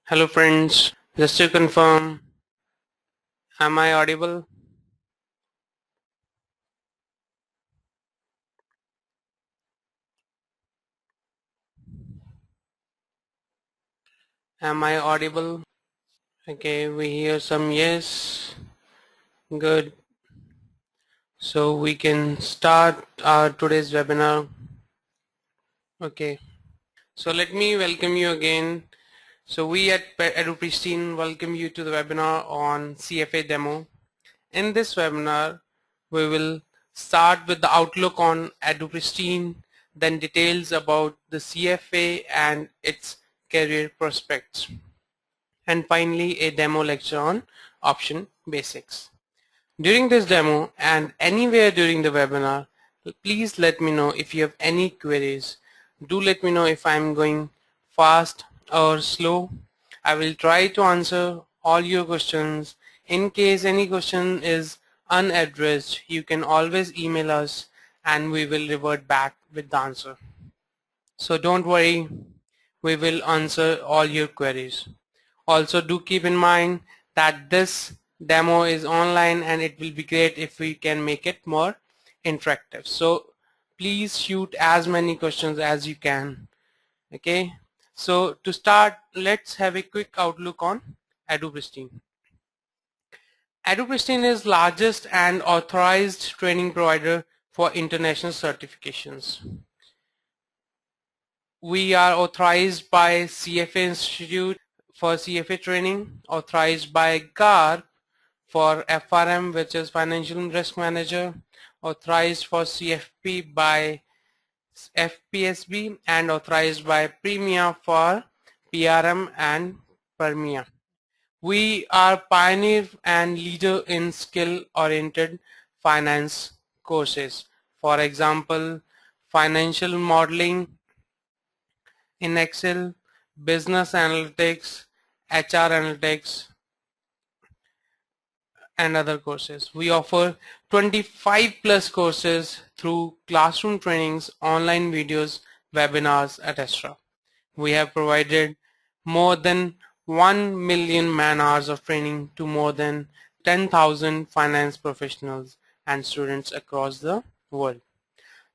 Hello friends, just to confirm, am I audible? Am I audible? Okay, we hear some yes. Good. So we can start our today's webinar. Okay. So let me welcome you again. So we at EduPristine welcome you to the webinar on CFA demo. In this webinar, we will start with the outlook on EduPristine, then details about the CFA and its career prospects, and finally a demo lecture on option basics. During this demo and anywhere during the webinar, please let me know if you have any queries. Do let me know if I'm going fast or slow. I will try to answer all your questions. In case any question is unaddressed, you can always email us and we will revert back with the answer. So don't worry, we will answer all your queries. Also do keep in mind that this demo is online and it will be great if we can make it more interactive. So please shoot as many questions as you can. Okay, so to start, let's have a quick outlook on EduPristine. EduPristine is largest and authorized training provider for international certifications. We are authorized by CFA Institute for CFA training, authorized by GARP for FRM, which is Financial Risk Manager, authorized for CFP by FPSB, and authorized by Premia for PRM and Permia. We are pioneer and leader in skill-oriented finance courses. For example, financial modeling in Excel, business analytics, HR analytics, and other courses. We offer 25 plus courses through classroom trainings, online videos, webinars, etc. We have provided more than 1 million man hours of training to more than 10,000 finance professionals and students across the world.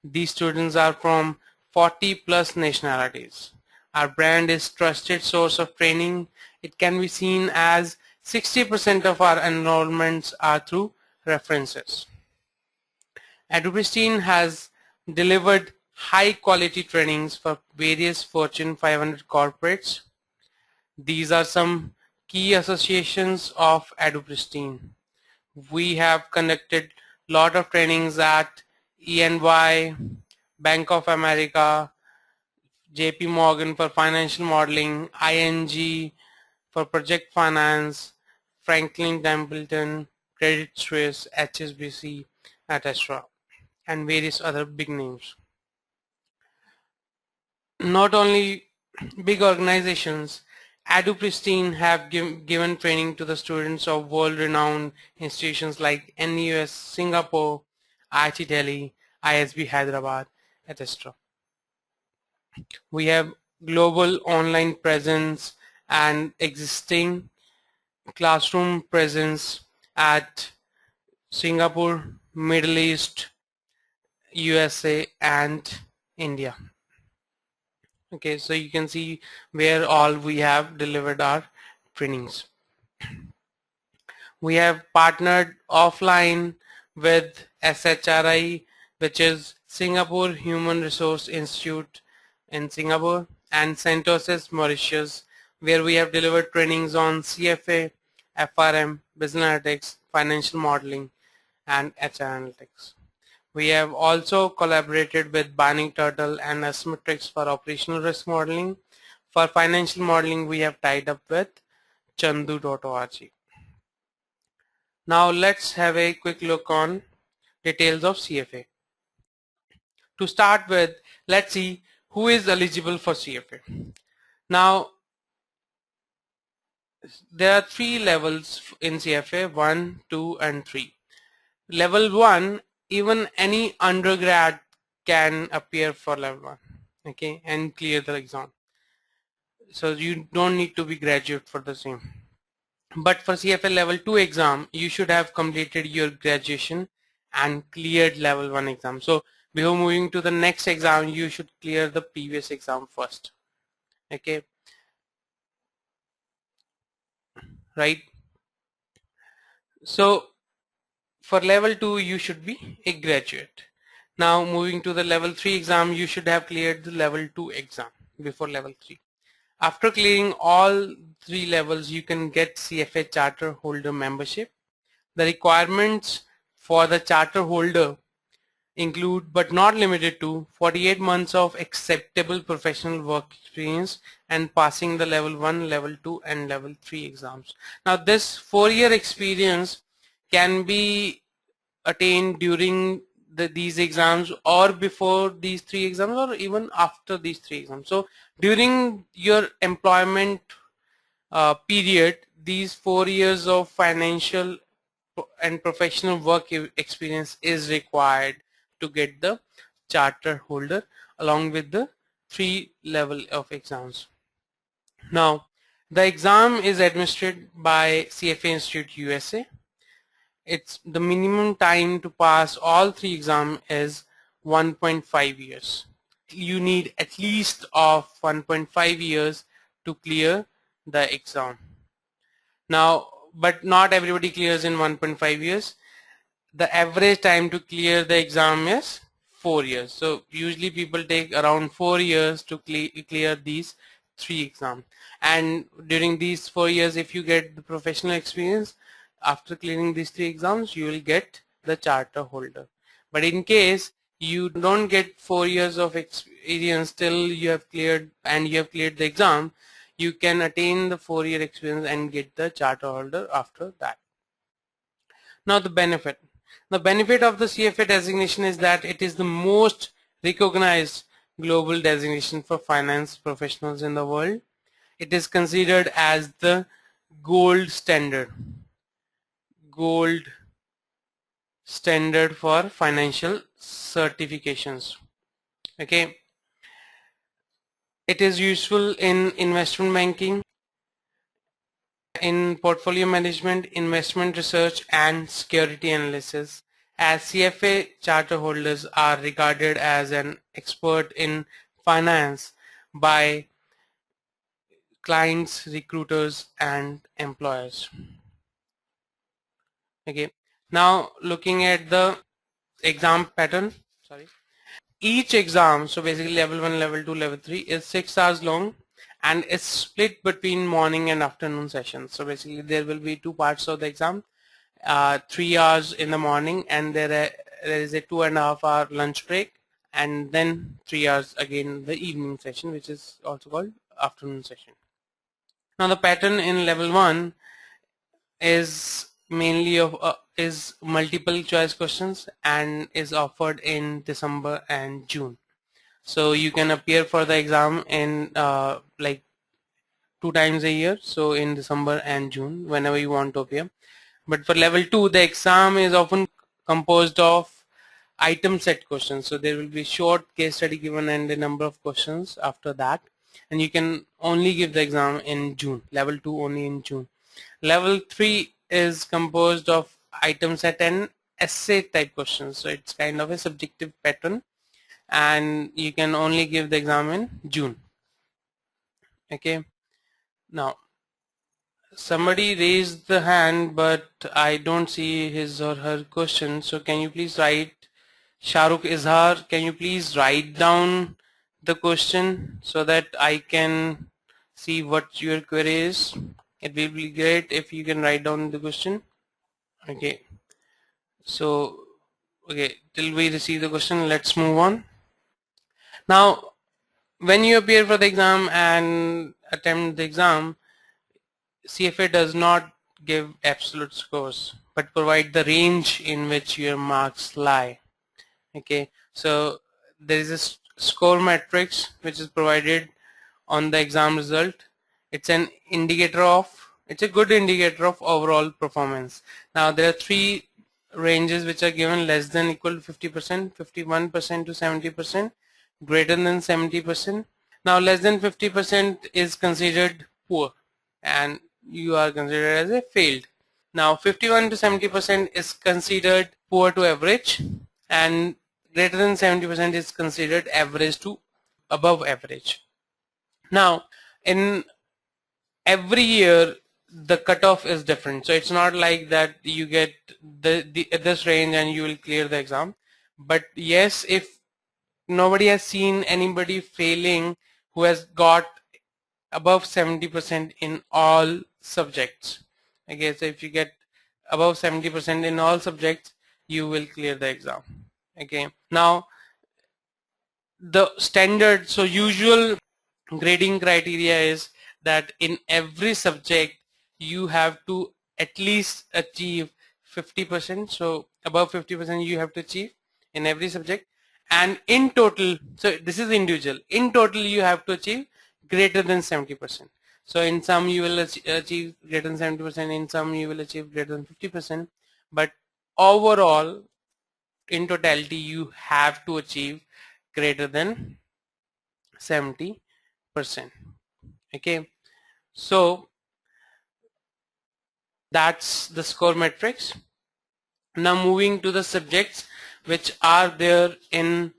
These students are from 40 plus nationalities. Our brand is trusted source of training. It can be seen as 60% of our enrollments are through references. EduPristine has delivered high quality trainings for various Fortune 500 corporates. These are some key associations of EduPristine. We have conducted lot of trainings at EY, Bank of America, JP Morgan for financial modeling, ING for project finance, Franklin Templeton, Credit Suisse, HSBC, etc., and various other big names. Not only big organizations, EduPristine have given training to the students of world-renowned institutions like NUS Singapore, IIT Delhi, ISB Hyderabad, etc. We have global online presence and existing classroom presence at Singapore, Middle East, USA, and India. Okay, so you can see where all we have delivered our trainings. We have partnered offline with SHRI, which is Singapore Human Resource Institute in Singapore, and Centosis Mauritius, where we have delivered trainings on CFA, FRM, Business Analytics, Financial Modeling, and HR Analytics. We have also collaborated with Banning Turtle and Asymmetrics for operational risk modeling. For financial modeling, we have tied up with chandu.org. Now let's have a quick look on details of CFA. To start with, let's see who is eligible for CFA. Now, there are 3 levels in CFA, 1, 2, and 3. Level 1, even any undergrad can appear for level 1, okay, and clear the exam. So you don't need to be graduate for the same. But for CFA level 2 exam, you should have completed your graduation and cleared level 1 exam. So before moving to the next exam, you should clear the previous exam first. Okay, right? So for level 2, you should be a graduate. Now moving to the level 3 exam, you should have cleared the level 2 exam before level 3. After clearing all 3 levels, you can get CFA charter holder membership. The requirements for the charter holder include but not limited to 48 months of acceptable professional work experience and passing the level 1, level 2 and level 3 exams. Now this 4-year experience can be attained during these exams or before these 3 exams or even after these 3 exams. So during your employment period, these 4 years of financial and professional work experience is required to get the charter holder along with the 3 level of exams. Now the exam is administered by CFA Institute USA. It's the minimum time to pass all 3 exams is 1.5 years. You need at least of 1.5 years to clear the exam. Now, but not everybody clears in 1.5 years. The average time to clear the exam is 4 years. So usually people take around 4 years to clear these 3 exams. And during these 4 years, if you get the professional experience, after clearing these 3 exams, you will get the charter holder. But in case you don't get 4 years of experience till you have cleared and you have cleared the exam, you can attain the 4-year experience and get the charter holder after that. Now the benefit. The benefit of the CFA designation is that it is the most recognized global designation for finance professionals in the world. It is considered as the gold standard. Gold standard for financial certifications. Okay. It is useful in investment banking, in portfolio management, investment research and security analysis, as CFA charter holders are regarded as an expert in finance by clients, recruiters and employers. Okay, now looking at the exam pattern, sorry. Each exam, so basically level 1, level 2, level 3 is 6 hours long and is split between morning and afternoon sessions. So basically there will be 2 parts of the exam, 3 hours in the morning and there is a 2.5 hour lunch break, and then 3 hours again the evening session, which is also called afternoon session. Now the pattern in level 1 is mainly of is multiple choice questions and is offered in December and June. So you can appear for the exam in like 2 times a year, so in December and June, whenever you want to appear. But for level 2, the exam is often composed of item set questions. So there will be short case study given and a number of questions after that, and you can only give the exam in June. Level 2 only in June. Level 3 is composed of item set and essay type questions. So it's kind of a subjective pattern and you can only give the exam in June. Okay. Now somebody raised the hand but I don't see his or her question, so can you please write, Shahrukh Izhar, can you please write down the question so that I can see what your query is? It will be great if you can write down the question. Okay, so okay, till we receive the question, let's move on. Now when you appear for the exam and attempt the exam, CFA does not give absolute scores but provide the range in which your marks lie. Okay, so there is a score matrix which is provided on the exam result. It's an indicator of, it's a good indicator of overall performance. Now there are 3 ranges which are given: less than equal to 50%, 51% to 70%, greater than 70%. Now less than 50% is considered poor and you are considered as a failed. Now 51 to 70% is considered poor to average, and greater than 70% is considered average to above average. Now in every year the cutoff is different, so it's not like that you get this range and you will clear the exam. But yes, if nobody has seen anybody failing who has got above 70% in all subjects. Okay, so if you get above 70% in all subjects, you will clear the exam. Okay, now the standard, so usual grading criteria is that in every subject you have to at least achieve 50%, so above 50% you have to achieve in every subject, and in total, so this is individual, in total you have to achieve greater than 70%. So in some you will achieve greater than 70%, in some you will achieve greater than 50%, but overall in totality you have to achieve greater than 70%. Okay, so that's the score metrics. Now moving to the subjects which are there in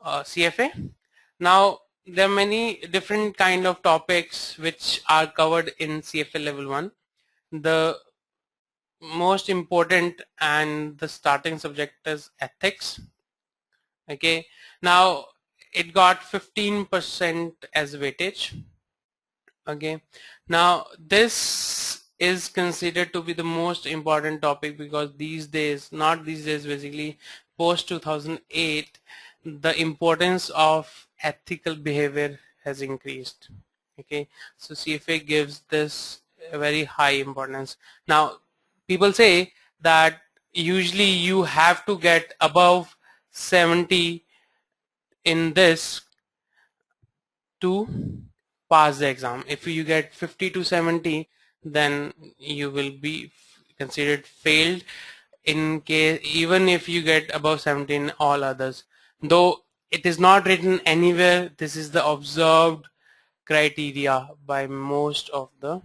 CFA. Now there are many different kind of topics which are covered in CFA level 1. The most important and the starting subject is ethics. Okay, now it got 15% as weightage. Okay, now this is considered to be the most important topic because these days, not these days, basically post 2008, the importance of ethical behavior has increased. Okay, so CFA gives this a very high importance. Now people say that usually you have to get above 70 in this to pass the exam. If you get 50 to 70, then you will be considered failed. In case, even if you get above 17 all others, though it is not written anywhere, this is the observed criteria by most of the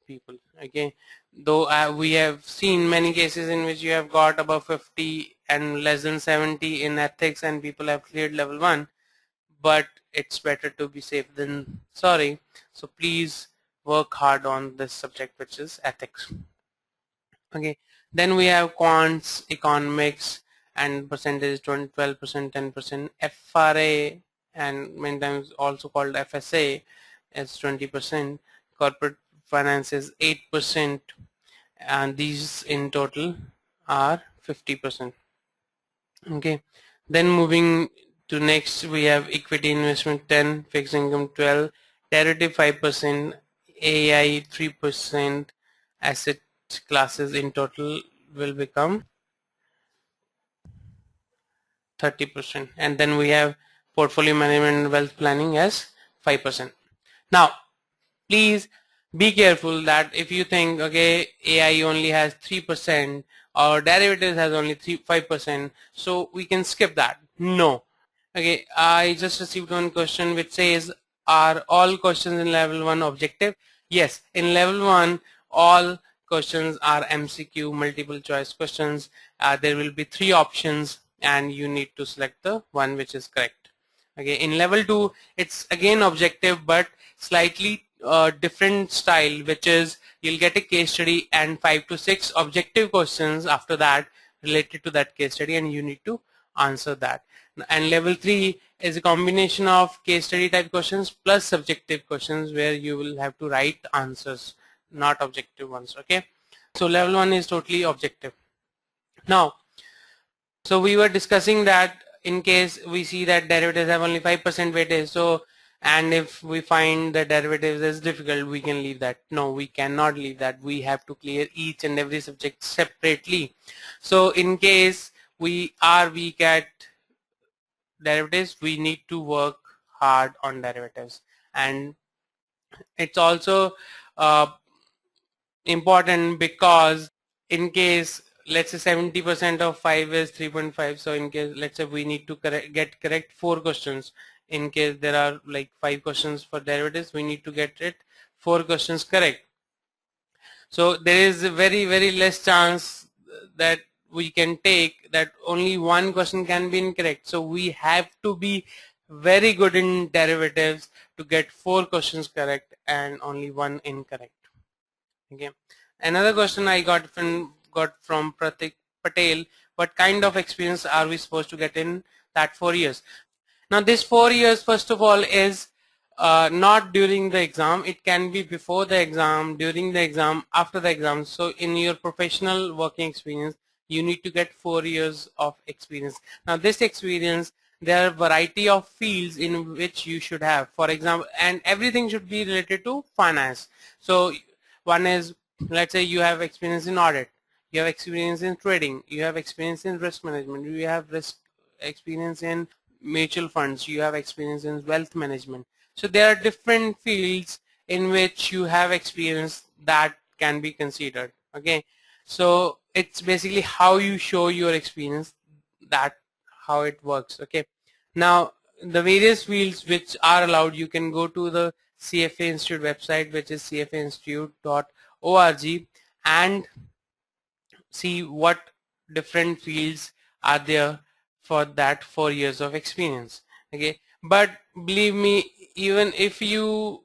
people. Okay, though we have seen many cases in which you have got above 50 and less than 70 in ethics and people have cleared level 1, but it's better to be safe than sorry. So please work hard on this subject, which is ethics. Okay, then we have quants, economics, and percentage 12%, 10%. FRA, and many times also called FSA, is 20%. Corporate finance is 8%, and these in total are 50%. Okay, then moving to next, we have equity investment 10, fixed income 12, derivative 5%, AI 3%, asset classes in total will become 30%, and then we have portfolio management and wealth planning as 5%. Now please be careful that if you think, okay, AI only has 3% or derivatives has only 5%, so we can skip that. No. Okay, I just received one question which says, are all questions in level 1 objective? Yes, in level 1 all questions are MCQ, multiple choice questions. There will be 3 options and you need to select the one which is correct. Okay, in level 2 it's again objective but slightly different style, which is you'll get a case study and 5 to 6 objective questions after that related to that case study, and you need to answer that. And level 3 is a combination of case study type questions plus subjective questions where you will have to write answers, not objective ones. Okay, so level 1 is totally objective. Now, so we were discussing that in case we see that derivatives have only 5% weightage, so and if we find the derivatives is difficult, we can leave that. No, we cannot leave that. We have to clear each and every subject separately. So in case we are weak at derivatives, we need to work hard on derivatives. And it's also important because in case, let's say 70% of 5 is 3.5, so in case, let's say we need to get correct 4 questions in case there are like 5 questions for derivatives, we need to get it 4 questions correct. So there is a very less chance that we can take that only one question can be incorrect. So we have to be very good in derivatives to get 4 questions correct and only one incorrect. Okay. Another question I got from Pratik Patel: what kind of experience are we supposed to get in that 4 years? Now this 4 years, first of all, is not during the exam. It can be before the exam, during the exam, after the exam. So in your professional working experience, you need to get 4 years of experience. Now this experience, there are a variety of fields in which you should have. For example, and everything should be related to finance. So one is, let's say you have experience in audit, you have experience in trading, you have experience in risk management, you have risk experience in mutual funds, you have experience in wealth management. So there are different fields in which you have experience that can be considered. Okay, so it's basically how you show your experience, that how it works. Okay, now the various fields which are allowed, you can go to the CFA Institute website, which is cfainstitute.org, and see what different fields are there for that 4 years of experience. Okay, but believe me, even if you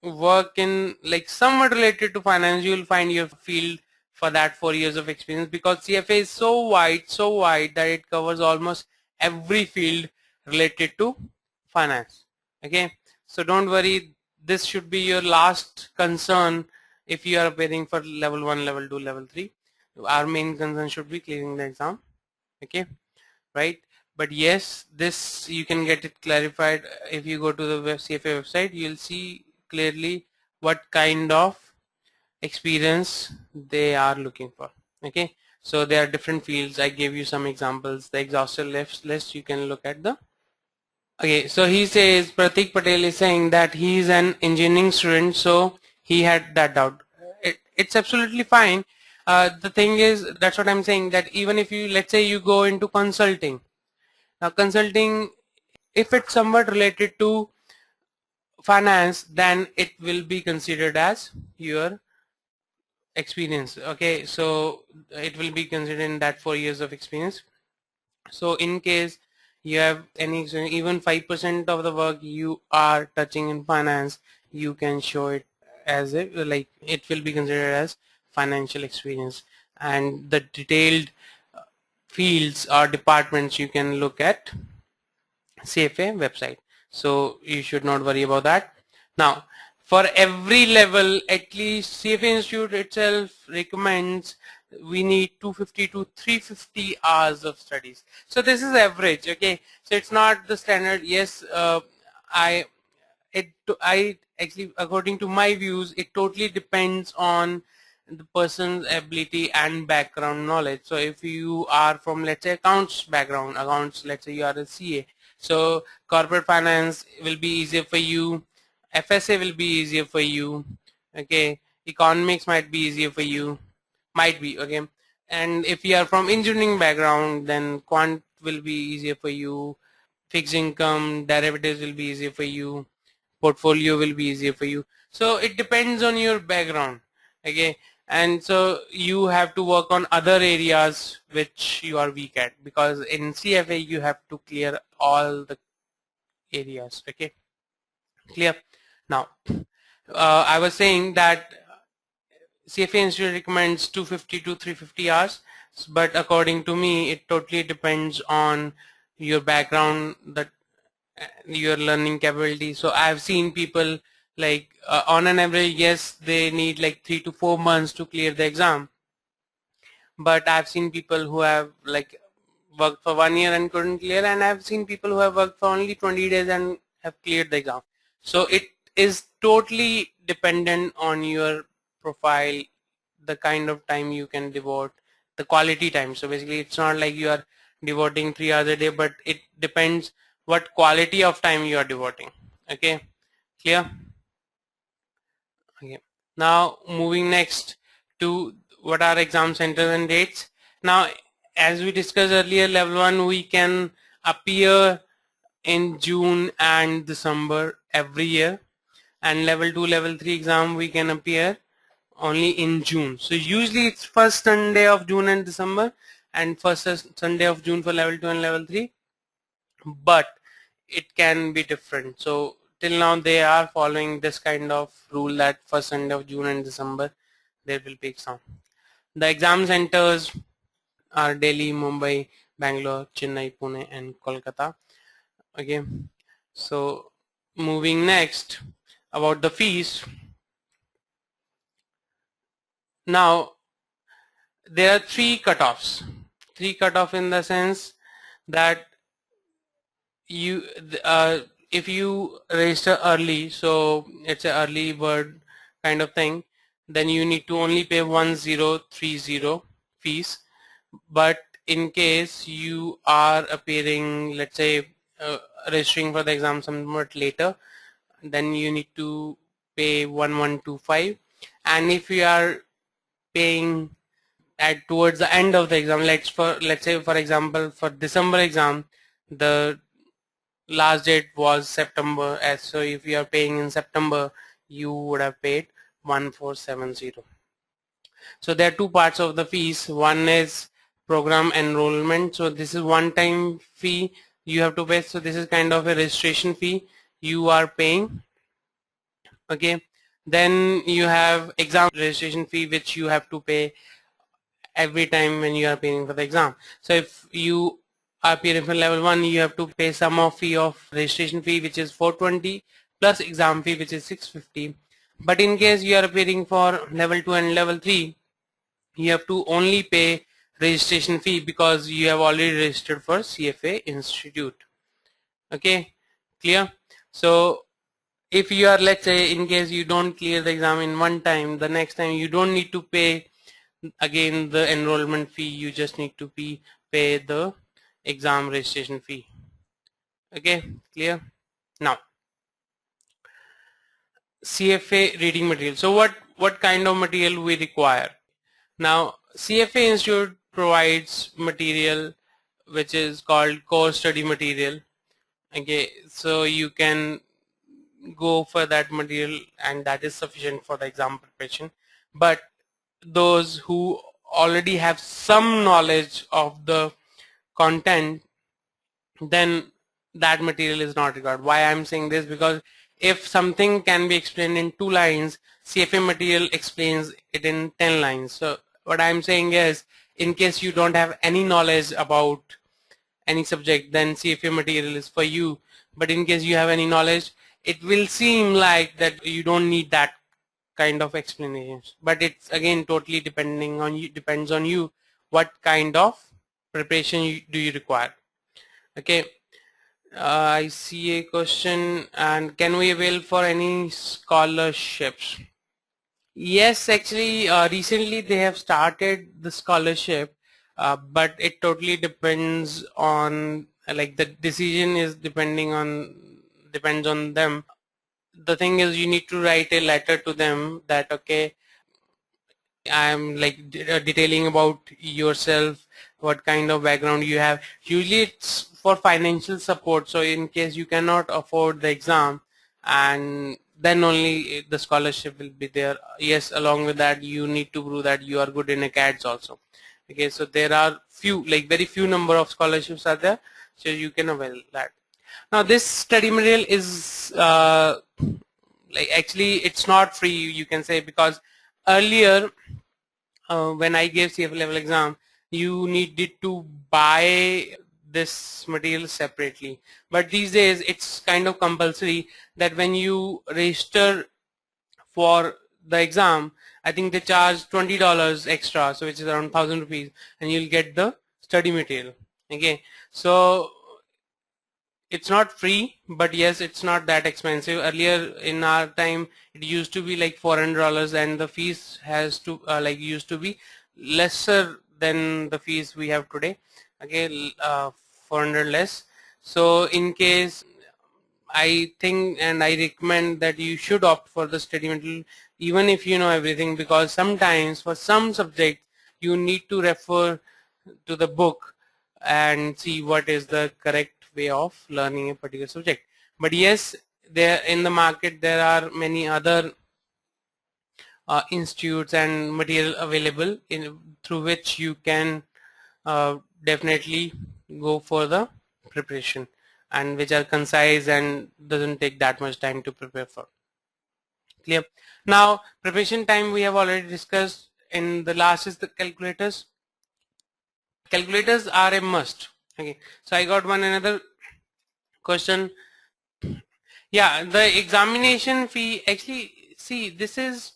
work in like somewhat related to finance, you will find your field for that 4 years of experience, because CFA is so wide that it covers almost every field related to finance. Okay, so don't worry, this should be your last concern if you are preparing for level 1, level 2, level 3. Our main concern should be clearing the exam. Okay, right? But yes, this you can get it clarified if you go to the CFA website. You'll see clearly what kind of experience they are looking for. Okay, so there are different fields. I gave you some examples. The exhaustive list, you can look at the. Okay, so he says, Pratik Patel is saying that he is an engineering student, so he had that doubt. It's absolutely fine. The thing is, that's what I'm saying, that even if you, let's say you go into consulting. Now consulting, if it's somewhat related to finance, then it will be considered as your experience. Okay, so it will be considered in that 4 years of experience. So in case you have any, even 5% of the work you are touching in finance, you can show it as a, like, it will be considered as financial experience. And the detailed fields or departments you can look at CFA website. So you should not worry about that. Now for every level, at least CFA Institute itself recommends we need 250 to 350 hours of studies. So this is average. Okay, so it's not the standard. Yes, I actually, according to my views, it totally depends on the person's ability and background knowledge. So if you are from, let's say, accounts background, let's say you are a CA, so corporate finance will be easier for you, FSA will be easier for you. Okay, economics might be easier for you, might be. Okay, and if you are from engineering background, then quant will be easier for you, fixed income derivatives will be easier for you, portfolio will be easier for you. So it depends on your background. Okay, and so you have to work on other areas which you are weak at, because in CFA you have to clear all the areas. Okay, clear. Now I was saying that CFA Institute recommends 250 to 350 hours, but according to me it totally depends on your background, that your learning capability. So I've seen people like on an average, yes, they need like 3 to 4 months to clear the exam, but I've seen people who have like worked for 1 year and couldn't clear, and I've seen people who have worked for only 20 days and have cleared the exam. So it is totally dependent on your profile, the kind of time you can devote, the quality time. So basically it's not like you are devoting 3 hours a day, but it depends what quality of time you are devoting. Okay, clear? Okay, now moving next to what are exam centers and dates. Now as we discussed earlier, level 1 we can appear in June and December every year, and level 2 level 3 exam we can appear only in June. So usually it's first Sunday of June and December, and first Sunday of June for level 2 and level 3, but it can be different. So till now they are following this kind of rule that first Sunday of June and December there will be exam. The exam centers are Delhi, Mumbai, Bangalore, Chennai, Pune and Kolkata. Okay, so moving next about the fees. Now there are three cutoffs. Three cutoff in the sense that you if you register early, so it's an early bird kind of thing, then you need to only pay 1030 fees. But in case you are appearing, let's say registering for the exam somewhat later, then you need to pay 1125. And if you are paying at towards the end of the exam, let's say for example for December exam, the last date was September, as so if you are paying in September you would have paid 1470. So there are two parts of the fees. One is program enrollment, so this is one time fee you have to pay, so this is kind of a registration fee you are paying. Okay, then you have exam registration fee which you have to pay every time when you are paying for the exam. So if you are appearing for level 1, you have to pay some of fee of registration fee which is 420 plus exam fee which is 650. But in case you are appearing for level 2 and level 3, you have to only pay registration fee because you have already registered for CFA Institute. Okay, clear? So if you are, let's say, in case you don't clear the exam in one time, the next time you don't need to pay again the enrollment fee, you just need to pay the exam registration fee. Okay, clear? Now CFA reading material. So what kind of material we require? Now CFA Institute provides material which is called core study material. Okay, so you can go for that material and that is sufficient for the exam preparation. But those who already have some knowledge of the content, then that material is not required. Why I'm saying this? Because if something can be explained in 2 lines, CFA material explains it in 10 lines. So what I'm saying is, in case you don't have any knowledge about any subject, then CFA material is for you. But in case you have any knowledge, it will seem like that you don't need that kind of explanations. But it's again totally depends on you what kind of preparation do you require. Okay, I see a question, and can we avail for any scholarships? Yes, actually recently they have started the scholarship, but it totally depends on, like, the decision is depends on them. The thing is, you need to write a letter to them that, okay, I'm like detailing about yourself, what kind of background you have. Usually it's for financial support, so in case you cannot afford the exam, and then only the scholarship will be there. Yes, along with that you need to prove that you are good in ACADS also. Okay, so there are few, like very few number of scholarships are there, so you can avail that. Now this study material is like, actually it's not free, you can say, because earlier when I gave CFA level exam, you needed to buy this material separately. But these days it's kind of compulsory that when you register for the exam, I think they charge $20 extra, so which is around 1000 rupees, and you'll get the study material. Okay, so it's not free, but yes, it's not that expensive. Earlier in our time it used to be like $400, and the fees has to like used to be lesser than the fees we have today. Okay, 400 less. So in case, I think and I recommend that you should opt for the study material even if you know everything, because sometimes for some subjects you need to refer to the book and see what is the correct way of learning a particular subject. But yes, there in the market there are many other institutes and material available through which you can definitely go for the preparation, and which are concise and doesn't take that much time to prepare for. Clear? Now preparation time we have already discussed. In the last is the calculators. Calculators are a must. Okay, so I got one another question. Yeah, the examination fee, actually, see, this is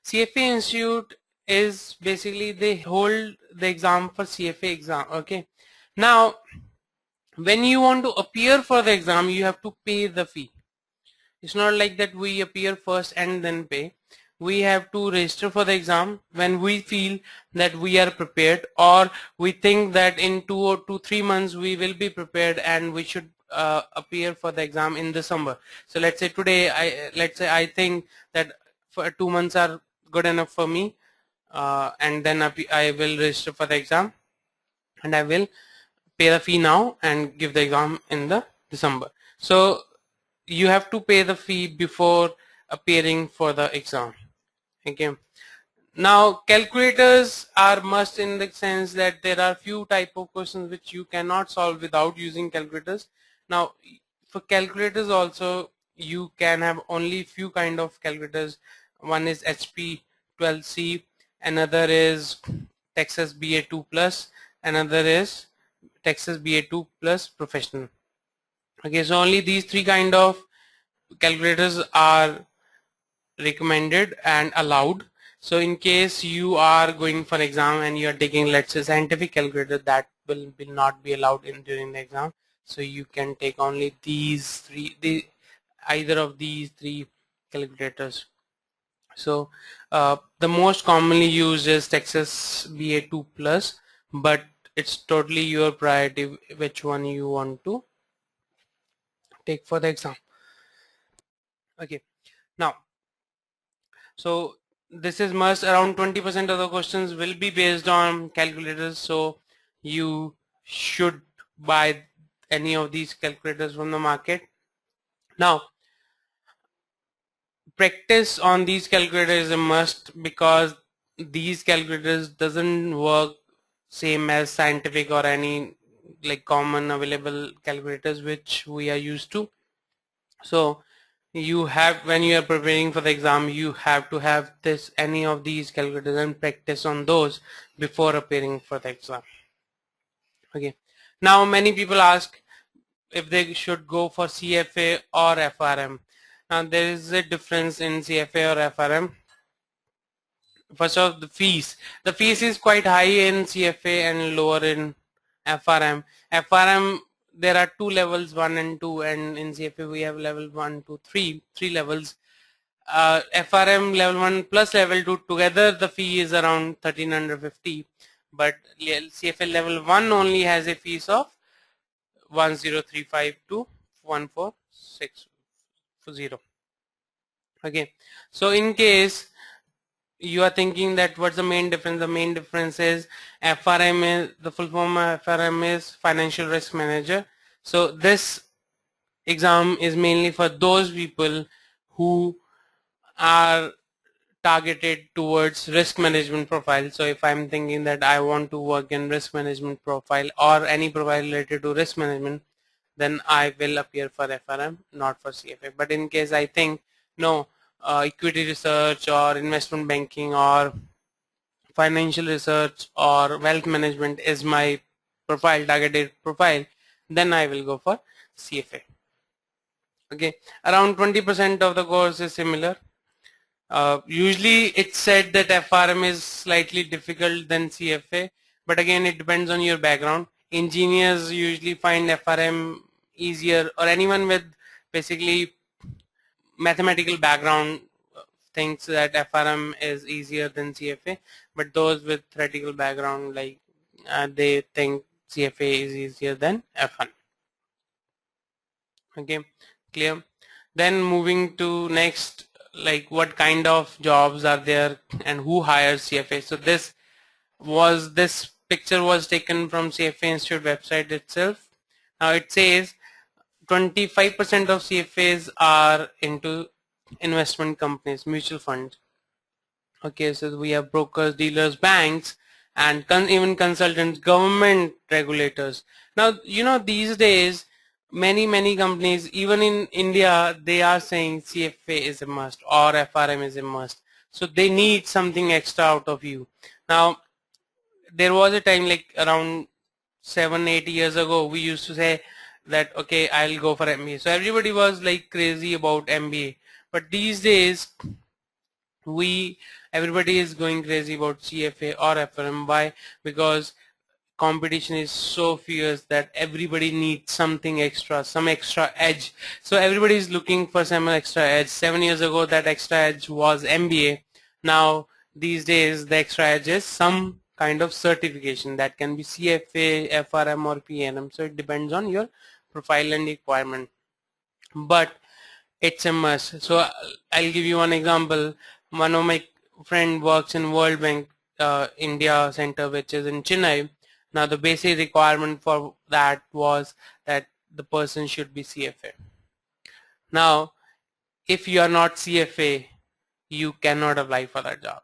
CFA Institute is basically they hold the exam for CFA exam. Okay, now when you want to appear for the exam, you have to pay the fee. It's not like that we appear first and then pay. We have to register for the exam when we feel that we are prepared, or we think that in 2 or 3 months we will be prepared and we should appear for the exam in December. So let's say today, I think that for 2 months are good enough for me, and then I will register for the exam and I will pay the fee now and give the exam in the December. So you have to pay the fee before appearing for the exam. Okay, now calculators are must in the sense that there are few type of questions which you cannot solve without using calculators. Now for calculators also you can have only few kind of calculators. One is HP 12C, another is Texas BA2 plus, another is Texas BA2 plus professional. Okay, so only these three kind of calculators are recommended and allowed. So in case you are going for exam and you are taking, let's say, scientific calculator, that will not be allowed during the exam. So you can take only these three, either of these three calculators. So the most commonly used is Texas BA2 plus, but it's totally your priority which one you want to take for the exam. Okay, now so this is must. Around 20% of the questions will be based on calculators, so you should buy any of these calculators from the market. Now practice on these calculators is a must, because these calculators doesn't work same as scientific or any like common available calculators which we are used to. So you have, when you are preparing for the exam, you have to have any of these calculators and practice on those before appearing for the exam. Okay, now many people ask if they should go for CFA or FRM. Now there is a difference in CFA or FRM. First of all, the fees is quite high in CFA and lower in FRM. FRM, there are two levels, 1 and 2, and in CFA we have level 1 to 3 levels. FRM level 1 plus level 2 together the fee is around 1350, but CFA level 1 only has a fees of 1035 to 1460. Okay, so in case you are thinking that what's the main difference, the main difference is FRM is, the full form of FRM is Financial Risk Manager. So this exam is mainly for those people who are targeted towards risk management profile. So if I'm thinking that I want to work in risk management profile or any profile related to risk management, then I will appear for FRM, not for CFA. But in case I think no, equity research or investment banking or financial research or wealth management is my profile, targeted profile, then I will go for CFA. Okay, around 20% of the course is similar. Usually it's said that FRM is slightly difficult than CFA, but again it depends on your background. Engineers usually find FRM easier, or anyone with basically mathematical background thinks that FRM is easier than CFA, but those with theoretical background, like they think CFA is easier than FRM. Okay, clear? Then moving to next, like what kind of jobs are there and who hires CFA. So this picture was taken from CFA Institute website itself. Now it says 25% of CFAs are into investment companies, mutual funds. Okay, so we have brokers, dealers, banks, and even consultants, government regulators. Now, you know, these days, many companies, even in India, they are saying CFA is a must or FRM is a must. So they need something extra out of you. Now, there was a time like around 7-8 years ago, we used to say that, okay, I'll go for MBA. So everybody was like crazy about MBA. But these days, everybody is going crazy about CFA or FRM. Why? Because competition is so fierce that everybody needs something extra, some extra edge. So everybody is looking for some extra edge. 7 years ago, that extra edge was MBA. Now these days, the extra edge is some kind of certification that can be CFA, FRM, or PNM. So it depends on your profile and requirement. But it's a must. So I'll give you one example. One of my friend works in World Bank India Center, which is in Chennai. Now the basic requirement for that was that the person should be CFA. Now if you are not CFA, you cannot apply for that job.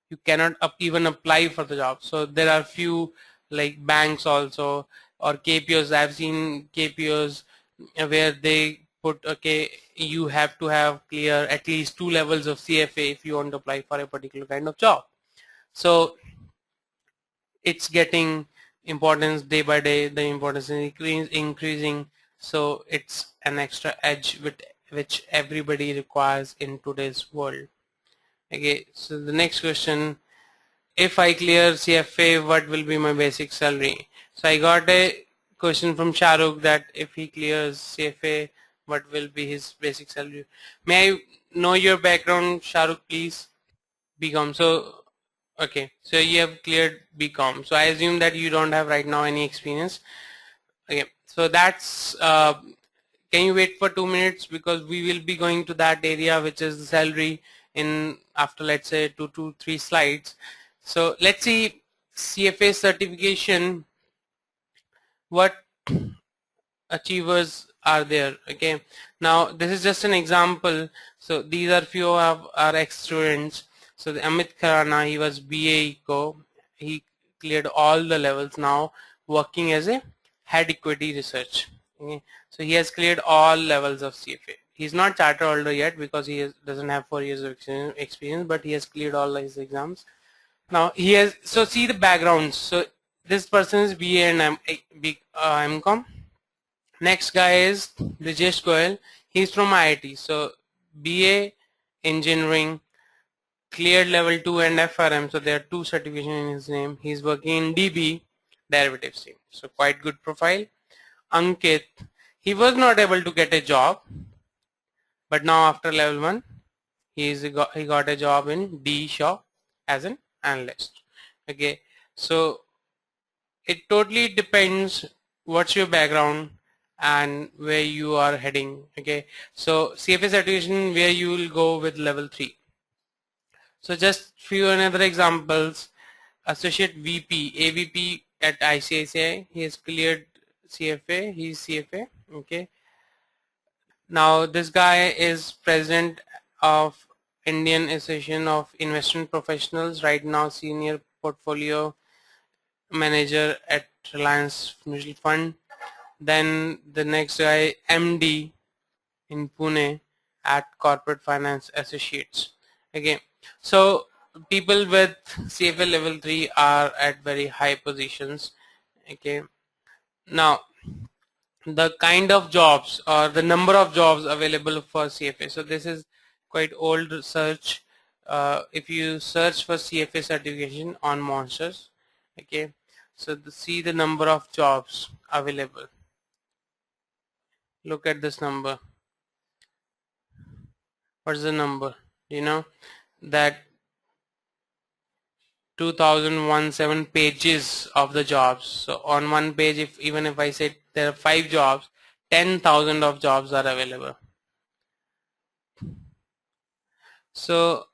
You cannot even apply for the job. So there are few like banks also, or KPOs. I've seen KPOs where they put, okay, you have to have clear at least 2 levels of CFA if you want to apply for a particular kind of job. So it's getting importance day by day. The importance is increasing. So it's an extra edge which everybody requires in today's world. Okay, so the next question: if I clear CFA, what will be my basic salary? So I got a question from Shahrukh that if he clears CFA, what will be his basic salary? May I know your background, Shahrukh, please? BCom. So, okay, so you have cleared BCom. So I assume that you don't have right now any experience. Okay, so that's, can you wait for 2 minutes, because we will be going to that area which is the salary in after, let's say, 2 to 3 slides. So let's see CFA certification, what achievers are there. Okay, now this is just an example. So these are few of our ex-students. So the Amit Khurana, he was BA Eco, he cleared all the levels, now working as a head equity research. Okay, so he has cleared all levels of CFA. He's not charter holder yet because doesn't have 4 years of experience, but he has cleared all his exams. Now he has, so see the backgrounds. So this person is BA and MCom. Next guy is Brijesh Goyal. He's from IIT. So BA Engineering, cleared level 2 and FRM. So there are 2 certifications in his name. He's working in DB derivatives team. So quite good profile. Ankit, he was not able to get a job, but now after level 1, he got a job in D shop as an analyst. Okay, so it totally depends what's your background and where you are heading. Okay, so CFA certification, where you will go with level 3. So just few another examples: associate VP, AVP at ICICI, he has cleared CFA, he's CFA. Okay, now this guy is president of Indian Association of Investment Professionals, right now senior portfolio manager at Reliance Mutual Fund. Then the next guy, MD in Pune at Corporate Finance Associates. Okay, so people with CFA level 3 are at very high positions. Okay, now the kind of jobs or the number of jobs available for CFA. So this is quite old research. If you search for CFA certification on Monsters, okay, so see the number of jobs available. Look at this number. What's the number? You know that 2017 pages of the jobs. So on one page, even if I say there are 5 jobs, 10,000 of jobs are available. So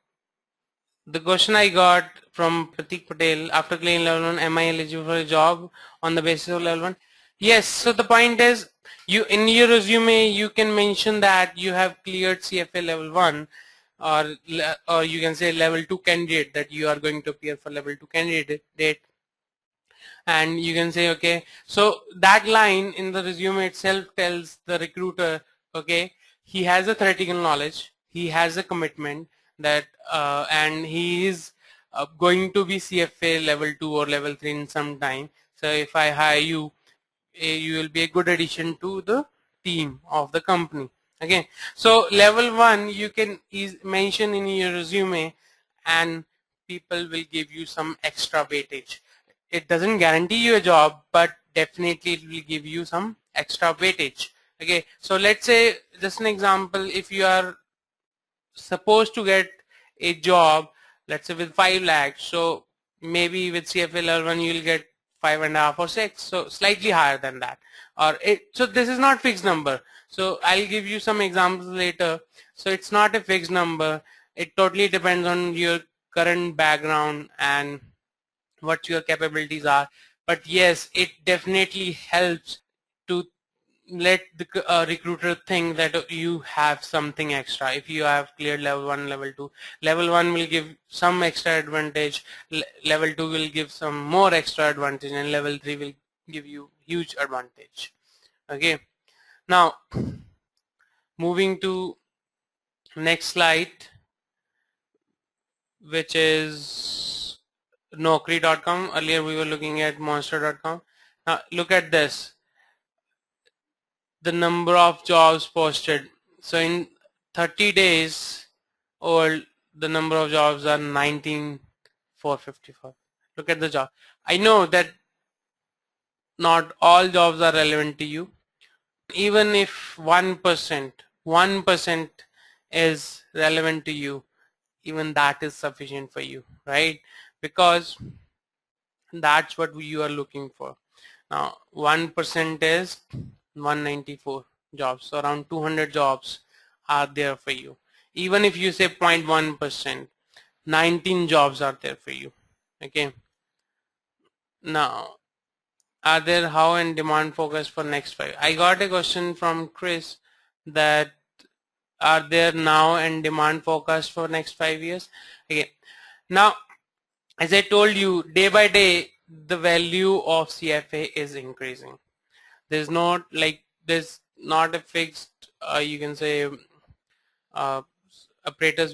the question I got from Pratik Patel: after clearing level 1, am I eligible for a job on the basis of level 1? Yes, so the point is, you in your resume you can mention that you have cleared CFA level 1, or you can say level 2 candidate, that you are going to appear for level 2 candidate, and you can say, okay, so that line in the resume itself tells the recruiter, okay, he has a theoretical knowledge, he has a commitment, that and he is going to be CFA level 2 or level 3 in some time. So if I hire you, you will be a good addition to the team of the company. Okay, so level 1 you can mention in your resume, and people will give you some extra weightage. It doesn't guarantee you a job, but definitely it will give you some extra weightage. Okay, so let's say, just an example, if you are supposed to get a job, let's say with 5 lakhs, so maybe with CFA level 1 you'll get 5.5 or 6, so slightly higher than that. So this is not fixed number, so I'll give you some examples later. So it's not a fixed number, it totally depends on your current background and what your capabilities are. But yes, it definitely helps to let the recruiter think that you have something extra. If you have cleared level 1, level 2, level 1 will give some extra advantage, level 2 will give some more extra advantage, and level 3 will give you huge advantage. Okay, now moving to next slide, which is Naukri.com. Earlier we were looking at Monster.com. Now look at this, the number of jobs posted. So in 30 days old, the number of jobs are 19,454. Look at the job. I know that not all jobs are relevant to you. Even if 1% is relevant to you, even that is sufficient for you, right? Because that's what you are looking for. Now 1% is 194 jobs, so around 200 jobs are there for you. Even if you say 0.1%, 19 jobs are there for you. Okay, now are there how and demand focused for next 5? I got a question from Chris that are there now and demand forecast for next 5 years. Okay, now as I told you, day by day the value of CFA is increasing. There's not a fixed you can say uh, apparatus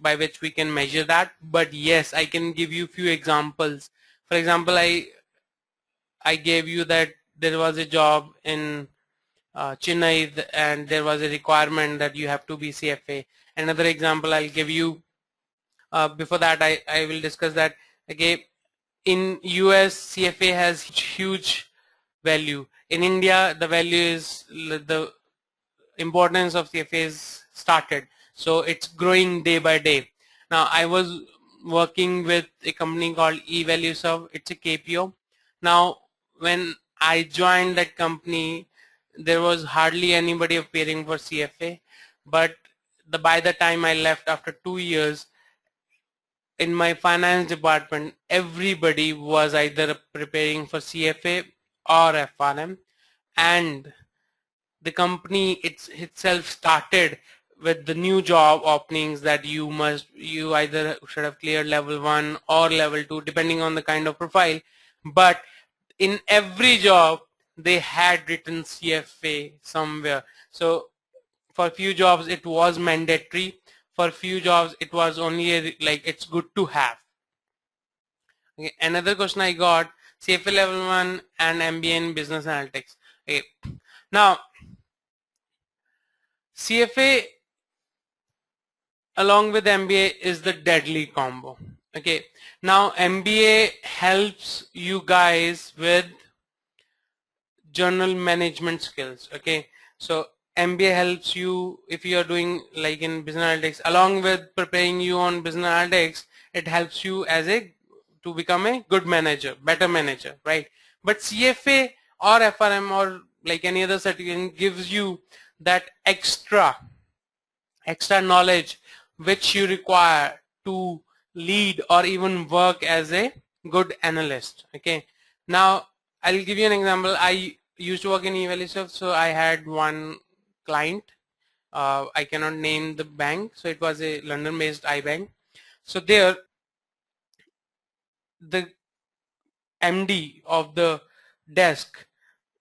by which we can measure that, but yes, I can give you few examples. For example, I gave you that there was a job in Chennai, and there was a requirement that you have to be CFA. Another example I'll give you, before that I will discuss that. Okay, in US CFA has huge value. In India the value is the importance of CFA is started, so it's growing day by day. Now I was working with a company called eValueServe. It's a KPO. Now when I joined that company, there was hardly anybody appearing for CFA, but by the time I left after 2 years, in my finance department everybody was either preparing for CFA or FRM, and the company itself started with the new job openings that you either should have cleared level 1 or level 2 depending on the kind of profile, but in every job they had written CFA somewhere. So for few jobs it was mandatory, for few jobs it was only like it's good to have. Okay, another question I got, CFA level 1 and MBA in business analytics. Okay, now CFA along with MBA is the deadly combo. Okay, now MBA helps you guys with journal management skills. Okay, so MBA helps you if you are doing like in business analytics, along with preparing you on business analytics, it helps you to become a good manager, better manager, right? But CFA or FRM or like any other certification gives you that extra knowledge which you require to lead or even work as a good analyst. Okay, now I'll give you an example. I used to work in evaluation, so I had one client. I cannot name the bank, so it was a London-based iBank. So there, the MD of the desk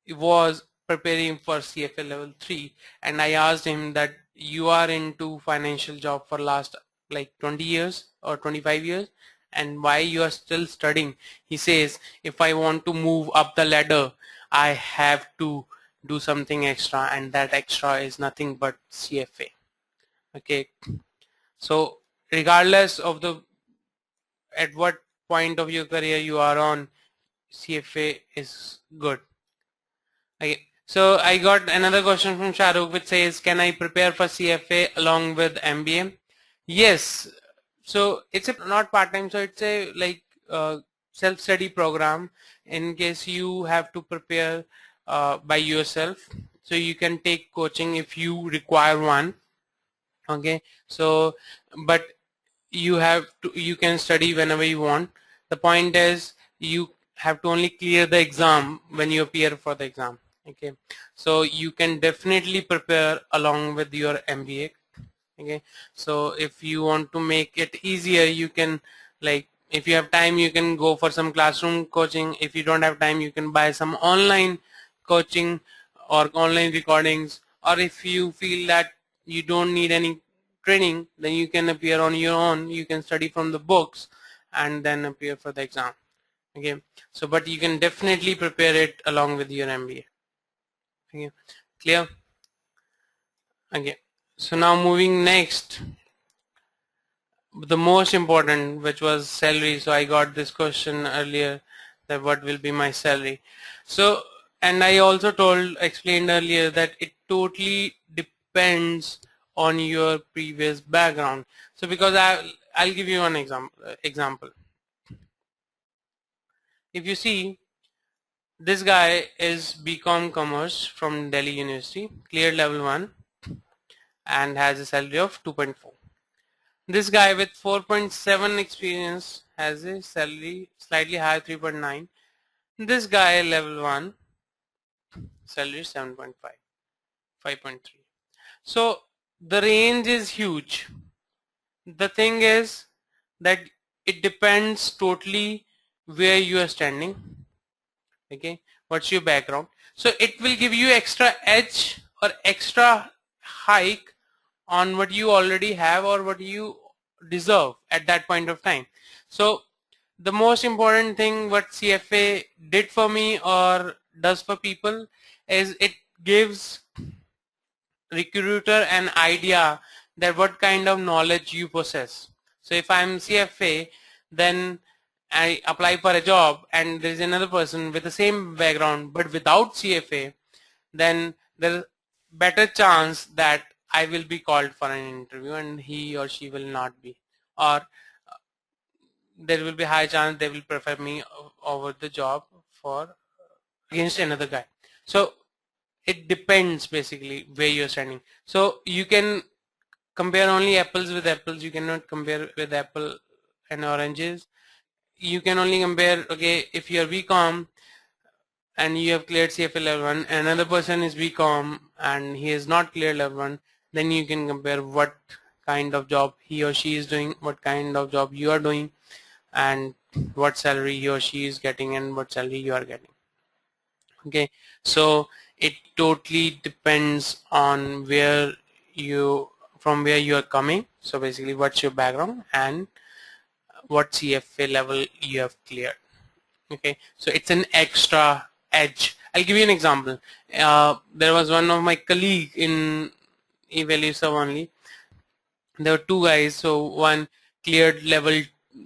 was preparing for CFA level 3, and I asked him that you are into financial job for last like 20 years or 25 years, and why you are still studying. He says, if I want to move up the ladder, I have to do something extra, and that extra is nothing but CFA. Okay, so regardless of the at what point of your career you are on, CFA is good. Okay. So I got another question from Shahrukh which says, can I prepare for CFA along with MBA? Yes. So it's a not part-time, so it's a like self-study program in case you have to prepare by yourself. So you can take coaching if you require one. Okay. So, but you can study whenever you want. The point is you have to only clear the exam when you appear for the exam. Okay, so you can definitely prepare along with your MBA. Okay, so if you want to make it easier, you can, like, if you have time, you can go for some classroom coaching. If you don't have time, you can buy some online coaching or online recordings, or if you feel that you don't need any training, then you can appear on your own. You can study from the books and then appear for the exam. Okay, so but you can definitely prepare it along with your MBA. Okay, clear? Okay, so now moving next, the most important, which was salary. So I got this question earlier, that what will be my salary. So, and I also explained earlier that it totally depends on your previous background. So because I'll give you one example. If you see, this guy is BCom Commerce from Delhi University, cleared level 1 and has a salary of 2.4. This guy with 4.7 experience has a salary slightly higher, 3.9. This guy level 1, salary 7.5, 5.3. So the range is huge. The thing is that it depends totally where you are standing. Okay, what's your background? So it will give you extra edge or extra hike on what you already have or what you deserve at that point of time. So the most important thing what CFA did for me or does for people is it gives recruiter an idea that what kind of knowledge you possess. So if I'm CFA, then I apply for a job and there is another person with the same background but without CFA, then there's better chance that I will be called for an interview and he or she will not be, or there will be high chance they will prefer me over the job for against another guy. So it depends basically where you're standing. So you can compare only apples with apples. You cannot compare with apple and oranges. You can only compare, okay, if you're BCom and you have cleared CFA level 1, another person is BCom and he is not cleared level 1, then you can compare what kind of job he or she is doing, what kind of job you are doing, and what salary he or she is getting and what salary you are getting. Okay, so it totally depends on from where you are coming. So basically what's your background and what CFA level you have cleared. Okay, so it's an extra edge. I'll give you an example. There was one of my colleague in evaluation only. There were two guys. So one cleared level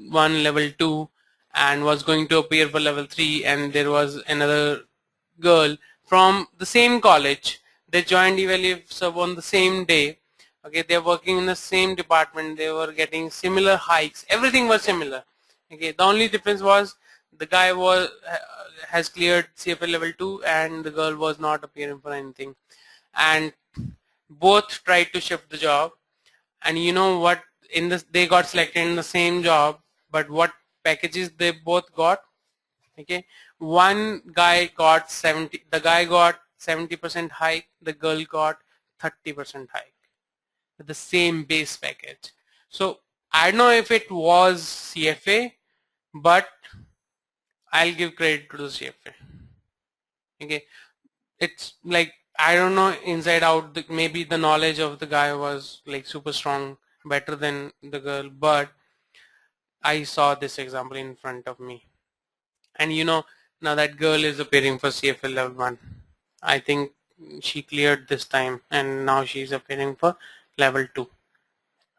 1, level 2 and was going to appear for level 3, and there was another girl from the same college. They joined evaluation on the same day. Okay, they're working in the same department. They were getting similar hikes. Everything was similar. Okay, the only difference was the guy has cleared CFA level 2 and the girl was not appearing for anything, and both tried to shift the job. And you know what, they got selected in the same job, but what packages they both got? Okay, one guy got 70, the guy got 70% hike, the girl got 30% hike with the same base package. So I don't know if it was CFA, but I'll give credit to the CFA. Okay, it's like, I don't know inside out, maybe the knowledge of the guy was like super strong, better than the girl, but I saw this example in front of me. And you know, now that girl is appearing for CFA level 1. I think she cleared this time and now she's appearing for level 2.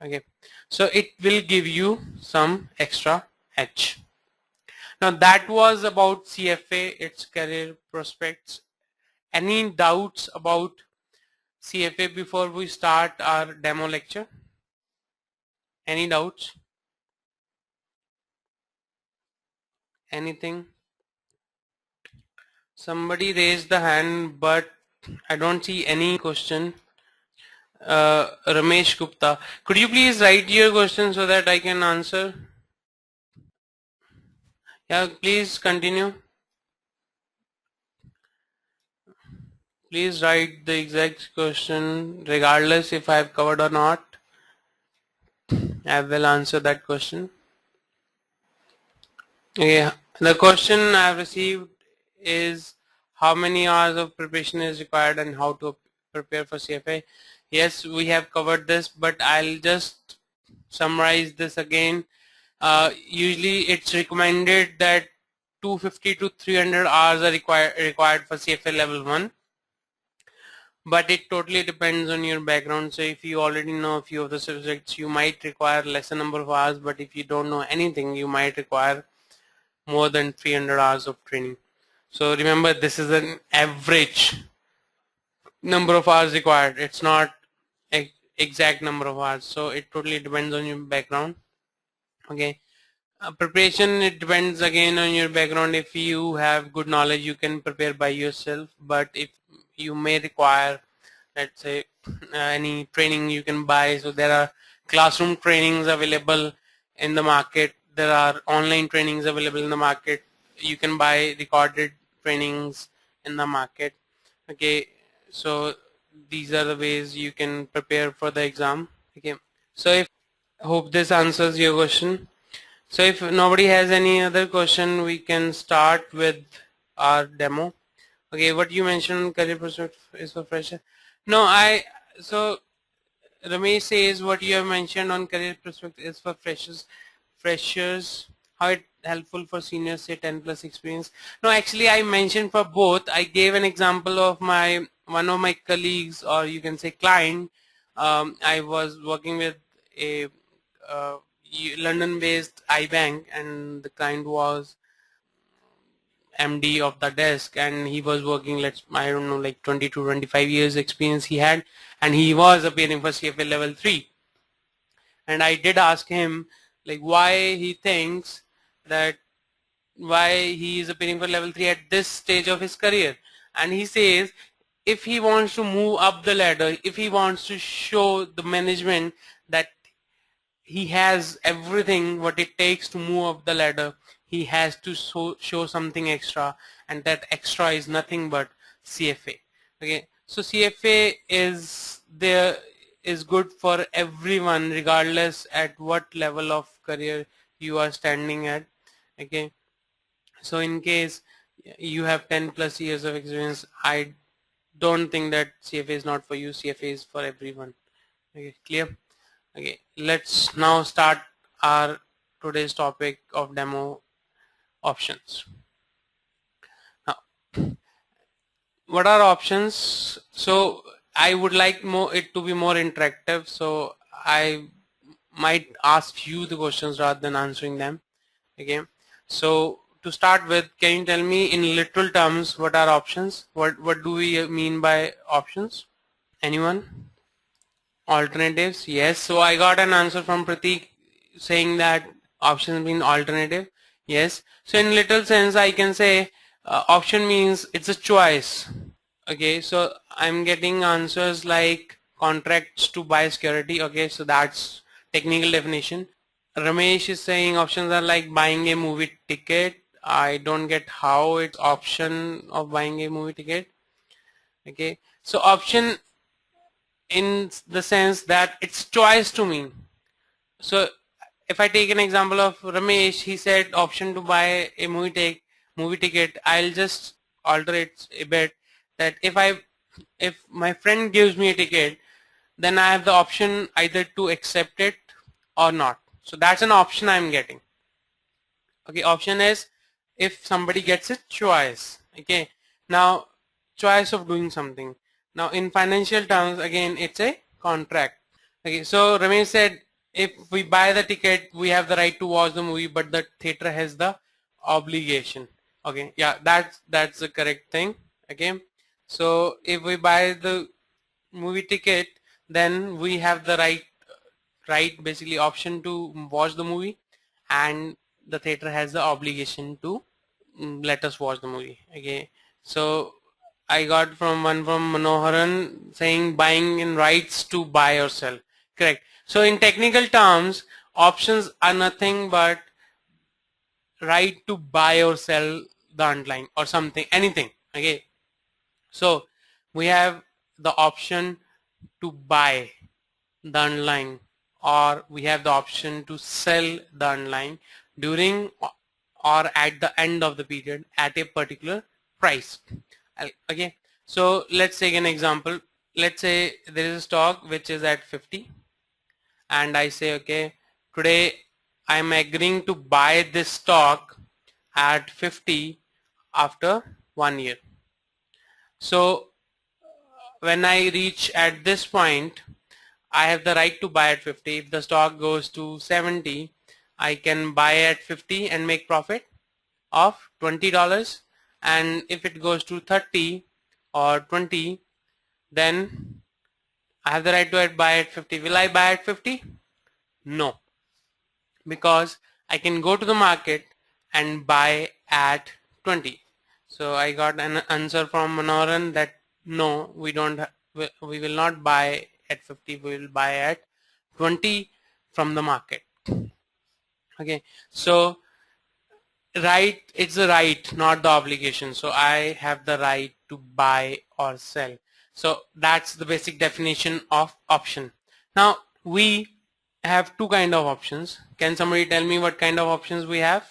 Okay, so it will give you some extra edge. Now that was about CFA, its career prospects. Any doubts about CFA before we start our demo lecture? Any doubts? Anything? Somebody raised the hand, but I don't see any question. Ramesh Gupta, could you please write your question so that I can answer? Yeah, please continue. Please write the exact question, regardless if I have covered or not. I will answer that question. Yeah, the question I have received is how many hours of preparation is required and how to prepare for CFA. Yes, we have covered this, but I'll just summarize this again. Usually it's recommended that 250 to 300 hours are required for CFA level 1, but it totally depends on your background. So if you already know a few of the subjects, you might require lesser number of hours, but if you don't know anything, you might require more than 300 hours of training. So remember, this is an average number of hours required. It's not exact number of hours, so it totally depends on your background. Okay, preparation, it depends again on your background. If you have good knowledge, you can prepare by yourself, but if you may require, let's say, any training, you can buy. So there are classroom trainings available in the market, there are online trainings available in the market, you can buy recorded trainings in the market. Okay, so these are the ways you can prepare for the exam. Okay, so if, hope this answers your question. So if nobody has any other question, we can start with our demo. Okay, what you mentioned, career prospect is for fresher. No, so Ramesh says what you have mentioned on career prospect is for freshers. Freshers, how it helpful for seniors, say 10 plus experience. No, actually I mentioned for both. I gave an example of one of my colleagues, or you can say client. I was working with a uh, London-based iBank, and the client was MD of the desk, and he was working, I don't know, like 20 to 25 years experience he had, and he was appearing for CFA level 3. And I did ask him like why he thinks that, why he is appearing for level 3 at this stage of his career. And he says if he wants to move up the ladder, if he wants to show the management that he has everything what it takes to move up the ladder, he has to show something extra, and that extra is nothing but CFA. Okay, so CFA is good for everyone regardless at what level of career you are standing at. Okay, so in case you have 10 plus years of experience, I don't think that CFA is not for you. CFA is for everyone. Okay, clear? Okay, let's now start our today's topic of demo options. Now, what are options? So I would like it to be more interactive, so I might ask you the questions rather than answering them. Okay, so to start with, can you tell me in literal terms what are options? What do we mean by options? Anyone? Alternatives, yes. So I got an answer from Pratik saying that options mean alternative. Yes. So in little sense, I can say option means it's a choice. Okay. So I'm getting answers like contracts to buy security. Okay. So that's technical definition. Ramesh is saying options are like buying a movie ticket. I don't get how it's option of buying a movie ticket. Okay, so option in the sense that it's choice to me. So if I take an example of Ramesh, he said option to buy a movie ticket. I'll just alter it a bit, that if my friend gives me a ticket, then I have the option either to accept it or not. So that's an option I'm getting. Okay, option is if somebody gets a choice. Okay, now choice of doing something. Now in financial terms, again, it's a contract. Okay, so Ramesh said if we buy the ticket, we have the right to watch the movie, but the theater has the obligation. Okay, yeah, that's the correct thing. Okay, so if we buy the movie ticket, then we have the right basically option to watch the movie, and the theater has the obligation to let us watch the movie. Okay, so I got from Manoharan saying buying in rights to buy or sell. Correct. So in technical terms, options are nothing but right to buy or sell the underlying or something, anything. Okay, so we have the option to buy the underlying, or we have the option to sell the underlying during or at the end of the period at a particular price. Okay, so let's take an example. Let's say there is a stock which is at 50, and I say, okay, today I'm agreeing to buy this stock at 50 after 1 year. So when I reach at this point, I have the right to buy at 50. If the stock goes to 70, I can buy at 50 and make profit of $20. And if it goes to 30 or 20, then I have the right to buy at 50. Will I buy at 50? No, because I can go to the market and buy at 20. So I got an answer from Manoran that no, we will not buy at 50, we will buy at 20 from the market. Okay, so right, it's the right, not the obligation. So I have the right to buy or sell. So that's the basic definition of option. Now we have two kind of options. Can somebody tell me what kind of options we have?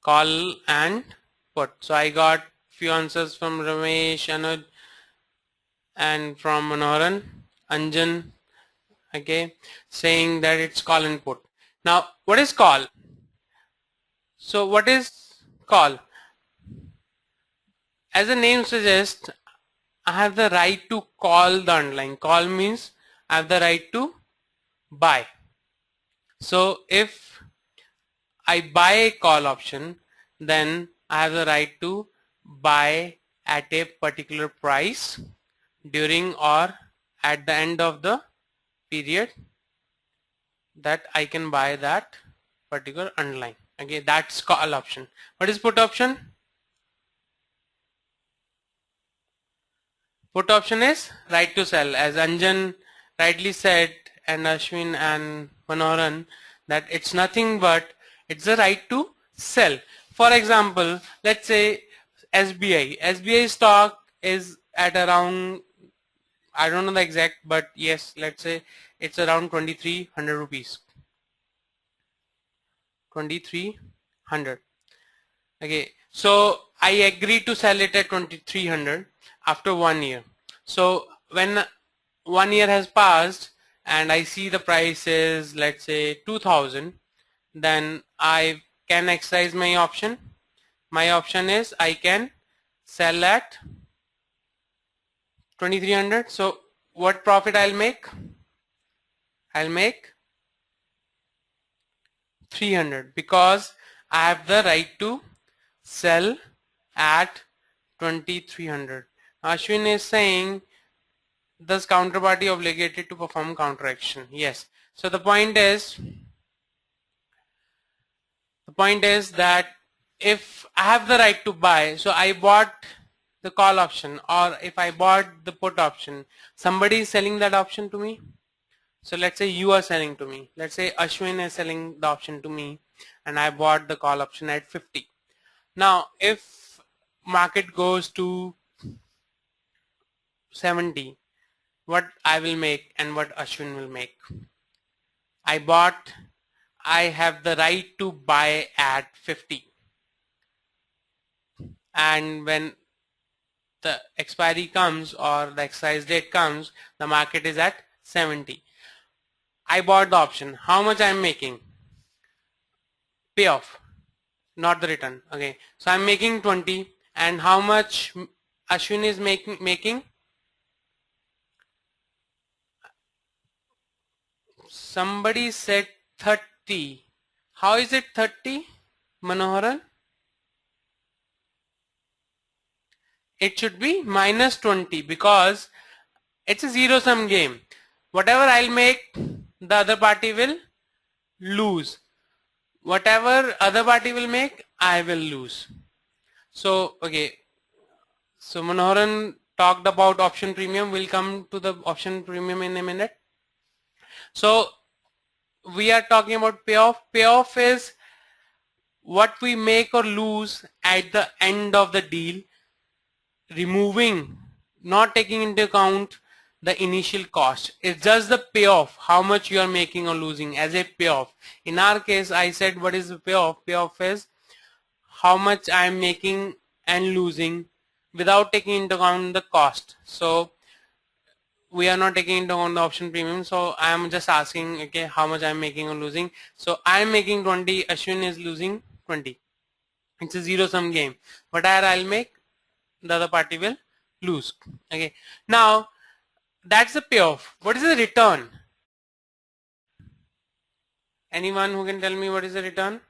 Call and put. So I got few answers from Ramesh, Anuj, and from Manoharan, Anjan, okay, saying that it's call and put. Now what is call? So what is call? As the name suggests, I have the right to call the underlying. Call means I have the right to buy. So if I buy a call option, then I have the right to buy at a particular price during or at the end of the period that I can buy that particular underlying. Okay, that's call option. What is put option? Put option is right to sell, as Anjan rightly said, and Ashwin and Manoharan, that it's nothing but it's the right to sell. For example, let's say SBI stock is at around, I don't know the exact, but yes, let's say it's around 2300 rupees. 2300. Okay, so I agree to sell it at 2300 after 1 year. So when 1 year has passed and I see the price is, let's say, 2000, then I can exercise my option. My option is I can sell at 2300. So what profit I'll make? I'll make 300 because I have the right to sell at 2300. Ashwin is saying thus counterparty obligated to perform counteraction. Yes. So the point is that if I have the right to buy, so I bought the call option, or if I bought the put option, somebody is selling that option to me. So let's say you are selling to me. Let's say Ashwin is selling the option to me and I bought the call option at 50. Now if market goes to 70, what I will make and what Ashwin will make? I have the right to buy at 50, and when the expiry comes or the exercise date comes, the market is at 70. I bought the option. How much I am making? Payoff, not the return. Okay, so I'm making 20, and how much Ashwin is making? Somebody said 30. How is it 30, Manoharan? It should be minus 20 because it's a zero-sum game. Whatever I'll make, the other party will lose. Whatever other party will make, I will lose. So, okay. So Manoharan talked about option premium. We'll come to the option premium in a minute. So we are talking about payoff. Payoff is what we make or lose at the end of the deal, removing, not taking into account the initial cost. It's just the payoff, how much you are making or losing as a payoff. In our case, I said what is the payoff? Payoff is how much I am making and losing without taking into account the cost. So we are not taking into account the option premium, so I am just asking, okay, how much I am making or losing. So I am making 20, Ashwin is losing 20. It's a zero-sum game. Whatever I'll make, the other party will lose. Okay, now that's the payoff. What is the return? Anyone who can tell me what is the return?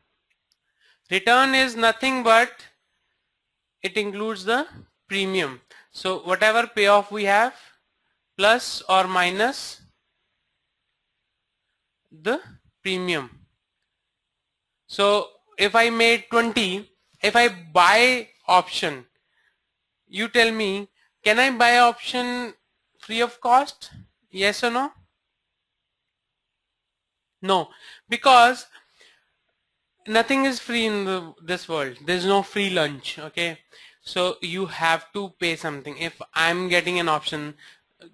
Return is nothing but it includes the premium. So whatever payoff we have plus or minus the premium. So if I made 20, if I buy option, you tell me, can I buy option free of cost? Yes or no? No, because nothing is free in this world. There's no free lunch. Okay, so you have to pay something. If I'm getting an option,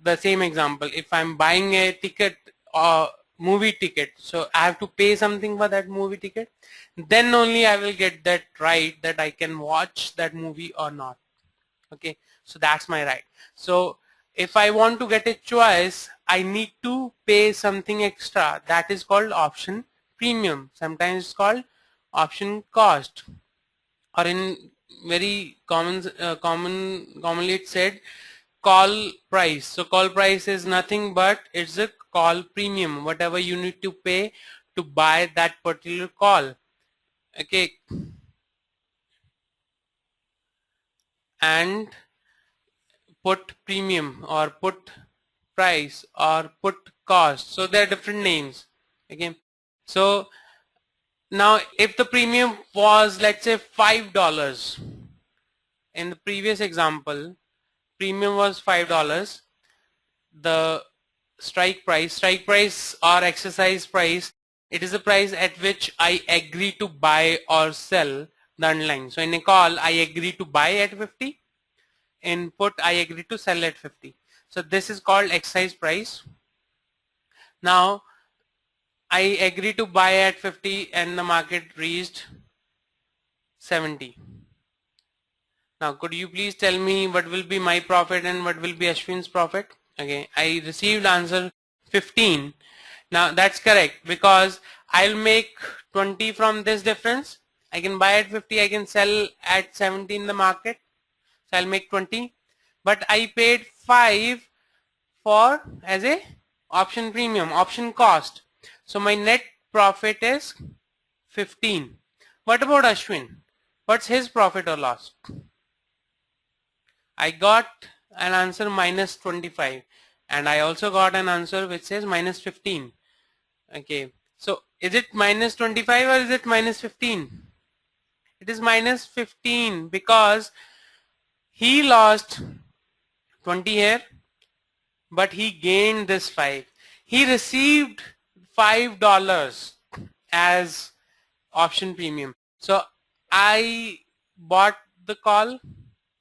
the same example, if I'm buying a ticket or movie ticket, so I have to pay something for that movie ticket, then only I will get that right that I can watch that movie or not. Okay, so that's my right. So if I want to get a choice, I need to pay something extra. That is called option premium. Sometimes it's called option cost, or in very commonly it's said call price. So call price is nothing but it's a call premium, whatever you need to pay to buy that particular call. Okay, and put premium or put price or put cost, so there are different names. Okay, so now if the premium was, let's say, $5, in the previous example premium was $5, the strike price or exercise price, it is the price at which I agree to buy or sell the underlying. So in a call I agree to buy at 50, in put I agree to sell at 50. So this is called exercise price. Now I agree to buy at 50 and the market reached 70. Now could you please tell me what will be my profit and what will be Ashwin's profit? Okay, I received answer 15. Now that's correct because I'll make 20 from this difference. I can buy at 50, I can sell at 70 in the market. So I'll make 20, but I paid 5 for as a option premium, option cost. So my net profit is 15. What about Ashwin? What's his profit or loss? I got an answer minus 25, and I also got an answer which says minus 15. Okay, so is it minus 25 or is it minus 15? It is minus 15 because he lost 20 here, but he gained this 5. He received $5 as option premium. So I bought the call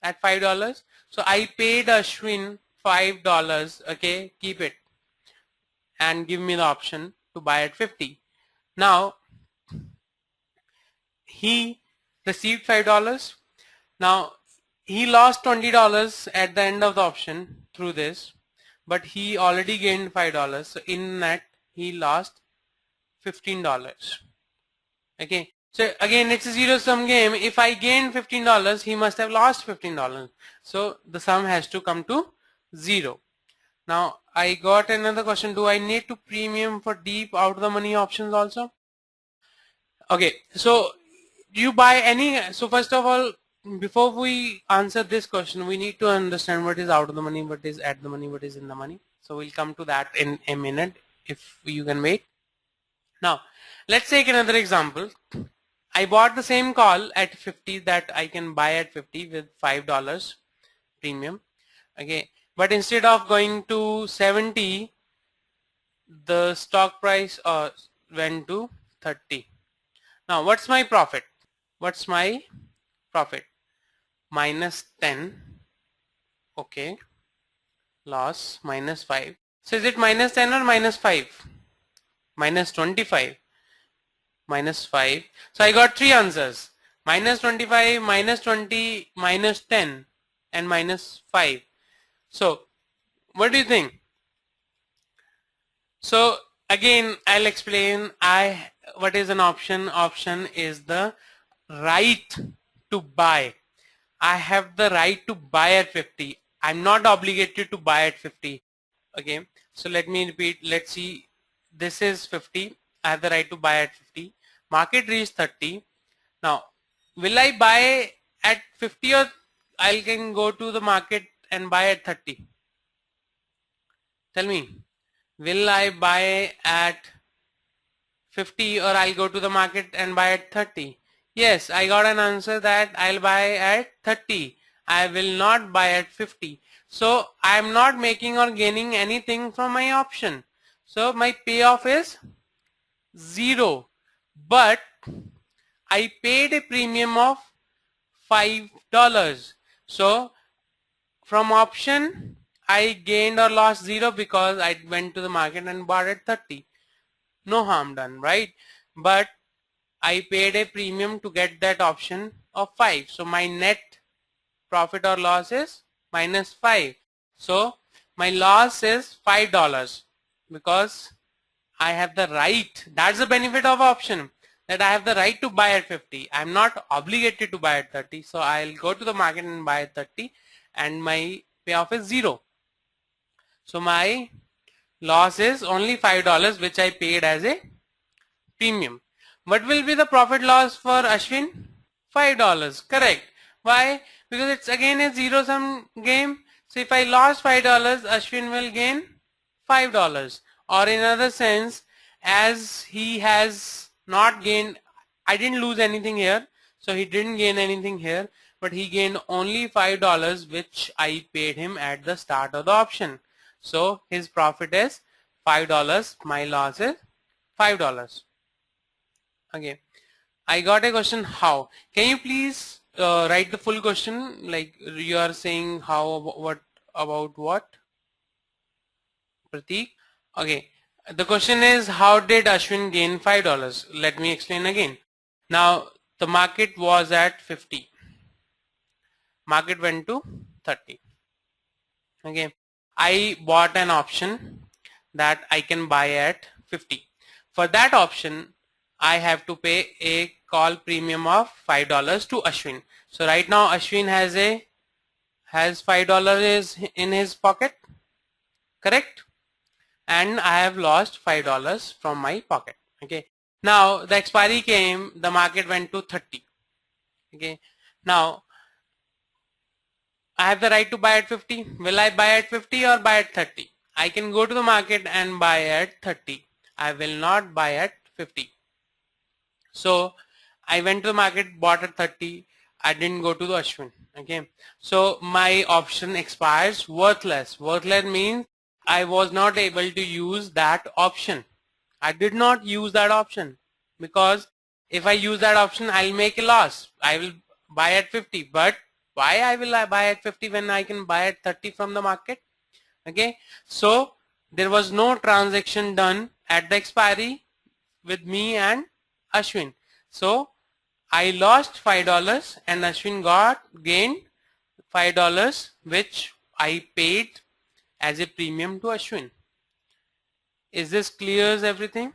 at $5. So I paid Ashwin $5. Okay, keep it and give me the option to buy at 50. Now he received $5. Now he lost $20 at the end of the option through this, but he already gained $5. So in that he lost $15. Okay, so again it's a zero sum game. If I gained $15, he must have lost $15. So the sum has to come to 0. Now I got another question. Do I need to premium for deep out of the money options also? Okay, so you buy any, so first of all, before we answer this question, we need to understand what is out of the money, what is at the money, what is in the money. So we'll come to that in a minute if you can wait. Now let's take another example. I bought the same call at 50 that I can buy at 50 with $5 premium. Okay, but instead of going to 70, the stock price went to 30. Now what's my profit? What's my profit? Minus 10. Okay, loss minus 5. So is it minus 10 or minus 5? Minus 25. Minus 5. So I got 3 answers. Minus 25, minus 20, minus 10 and minus 5. So what do you think? So again I'll explain what is an option. Option is the right to buy. I have the right to buy at 50. I'm not obligated to buy at 50. Okay, so let me repeat. Let's see, this is 50. I have the right to buy at 50. Market reached 30. Now will I buy at 50 or I can go to the market and buy at 30? Tell me, will I buy at 50 or I'll go to the market and buy at 30? Yes, I got an answer that I'll buy at 30. I will not buy at 50. So I'm not making or gaining anything from my option. So my payoff is 0. But I paid a premium of $5. So from option I gained or lost 0 because I went to the market and bought at 30. No harm done, right? But I paid a premium to get that option of 5. So my net profit or loss is minus 5. So my loss is $5 because I have the right. That's the benefit of option, that I have the right to buy at 50. I'm not obligated to buy at 30. So I'll go to the market and buy at 30 and my payoff is 0. So my loss is only $5 which I paid as a premium. What will be the profit loss for Ashwin? $5. Correct. Why? Because it's again a zero sum game. So if I lost $5, Ashwin will gain $5. Or in other sense, as he has not gained, I didn't lose anything here. So he didn't gain anything here, but he gained only $5 which I paid him at the start of the option. So his profit is $5. My loss is $5. Okay, I got a question. How? Can you please write the full question? Like you are saying how, what about what? Prateek? Okay, the question is how did Ashwin gain $5? Let me explain again. Now the market was at 50. Market went to 30. Okay, I bought an option that I can buy at 50. For that option I have to pay a call premium of $5 to Ashwin. So right now Ashwin has $5 in his pocket, correct? And I have lost $5 from my pocket. Okay, now the expiry came, the market went to 30. Okay, now I have the right to buy at 50. Will I buy at 50 or buy at 30? I can go to the market and buy at 30. I will not buy at 50. So I went to the market, bought at 30. I didn't go to the Ashwin. Okay, so my option expires worthless. Worthless means I was not able to use that option. I did not use that option because if I use that option, I'll make a loss. I will buy at 50, but why I will buy at 50 when I can buy at 30 from the market? Okay, so there was no transaction done at the expiry with me and Ashwin. So I lost $5 and Ashwin gained $5, which I paid as a premium to Ashwin. Is this clear as everything?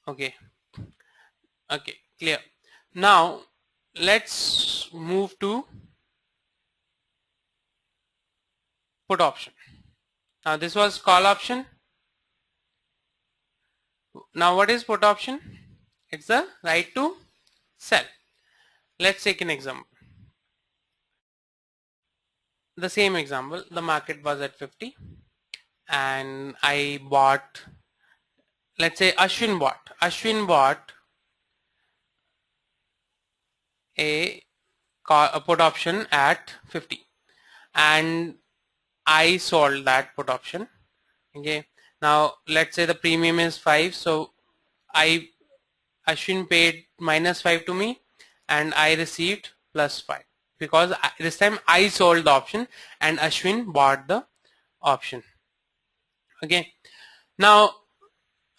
Okay. Okay, clear. Now let's move to put option. Now this was call option. Now what is put option? It's the right to sell. Let's take an example. The same example, the market was at 50 and I bought, let's say Ashwin bought a put option at 50 and I sold that put option. Okay, now let's say the premium is 5, so Ashwin paid -5 to me and I received +5 because this time I sold the option and Ashwin bought the option. Okay, now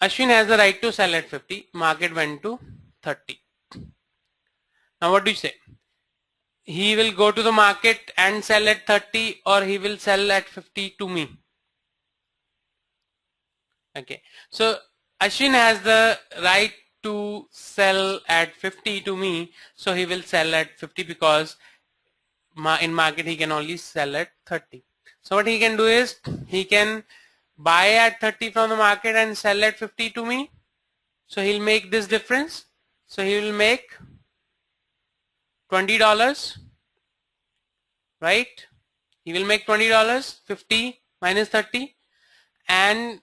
Ashwin has the right to sell at 50, market went to 30. Now what do you say? He will go to the market and sell at 30 or he will sell at 50 to me? Okay, so Ashwin has the right to sell at 50 to me, so he will sell at 50 because in market he can only sell at 30. So what he can do is he can buy at 30 from the market and sell at 50 to me. So he'll make this difference. So he will make $20, right? He will make $20, 50 minus 30, and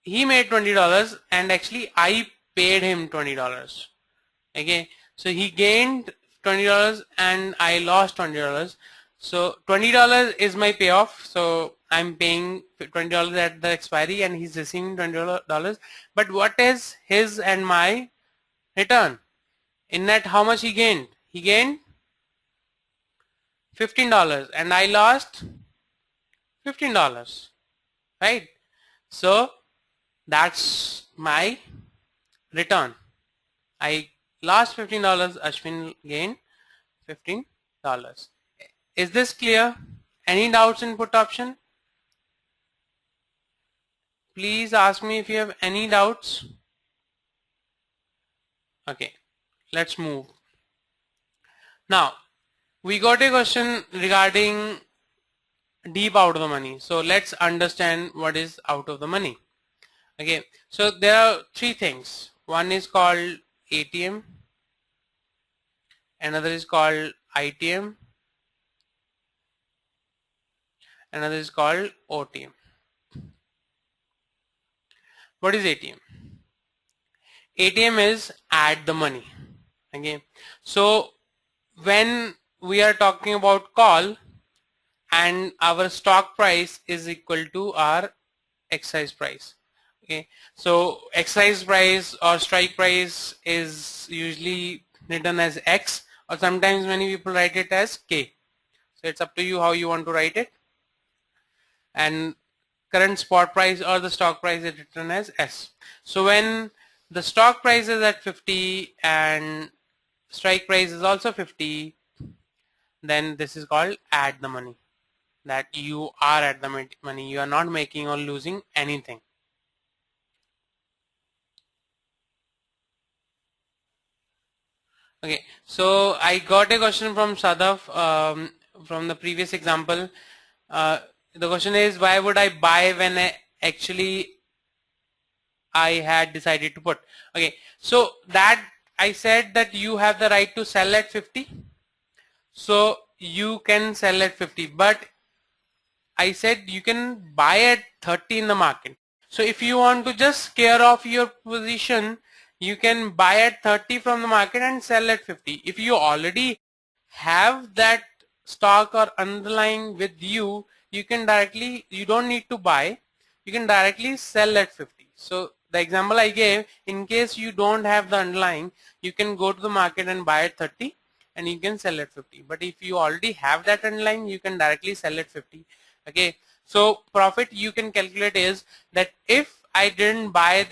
he made $20 and actually I paid him $20. Okay, so he gained $20 and I lost $20. So $20 is my payoff, so I'm paying $20 at the expiry and he's receiving $20. But what is his and my return? In net, how much he gained? He gained $15 and I lost $15, right? So that's my return. I lost $15, Ashwin gained $15. Is this clear? Any doubts in put option? Please ask me if you have any doubts. Okay, let's move. Now we got a question regarding deep out of the money. So let's understand what is out of the money. Okay, so there are three things. One is called ATM, another is called ITM, another is called OTM. What is ATM? ATM is add the money. Okay, so when we are talking about call and our stock price is equal to our exercise price. Okay, so exercise price or strike price is usually written as X, or sometimes many people write it as K. So it's up to you how you want to write it. And current spot price or the stock price is written as S. So when the stock price is at 50 and strike price is also 50, then this is called add the money. That you are at the money, you are not making or losing anything. Okay, so I got a question from Sadaf from the previous example. The question is, why would I buy when I had decided to put? Okay, so that I said that you have the right to sell at 50, so you can sell at 50, but I said you can buy at 30 in the market. So if you want to just scare off your position, you can buy at 30 from the market and sell at 50. If you already have that stock or underlying with you, you can directly, you don't need to buy, you can directly sell at 50. So the example I gave, in case you don't have the underlying, you can go to the market and buy at 30 and you can sell at 50. But if you already have that underlying, you can directly sell at 50. Okay, so profit you can calculate is that if I didn't buy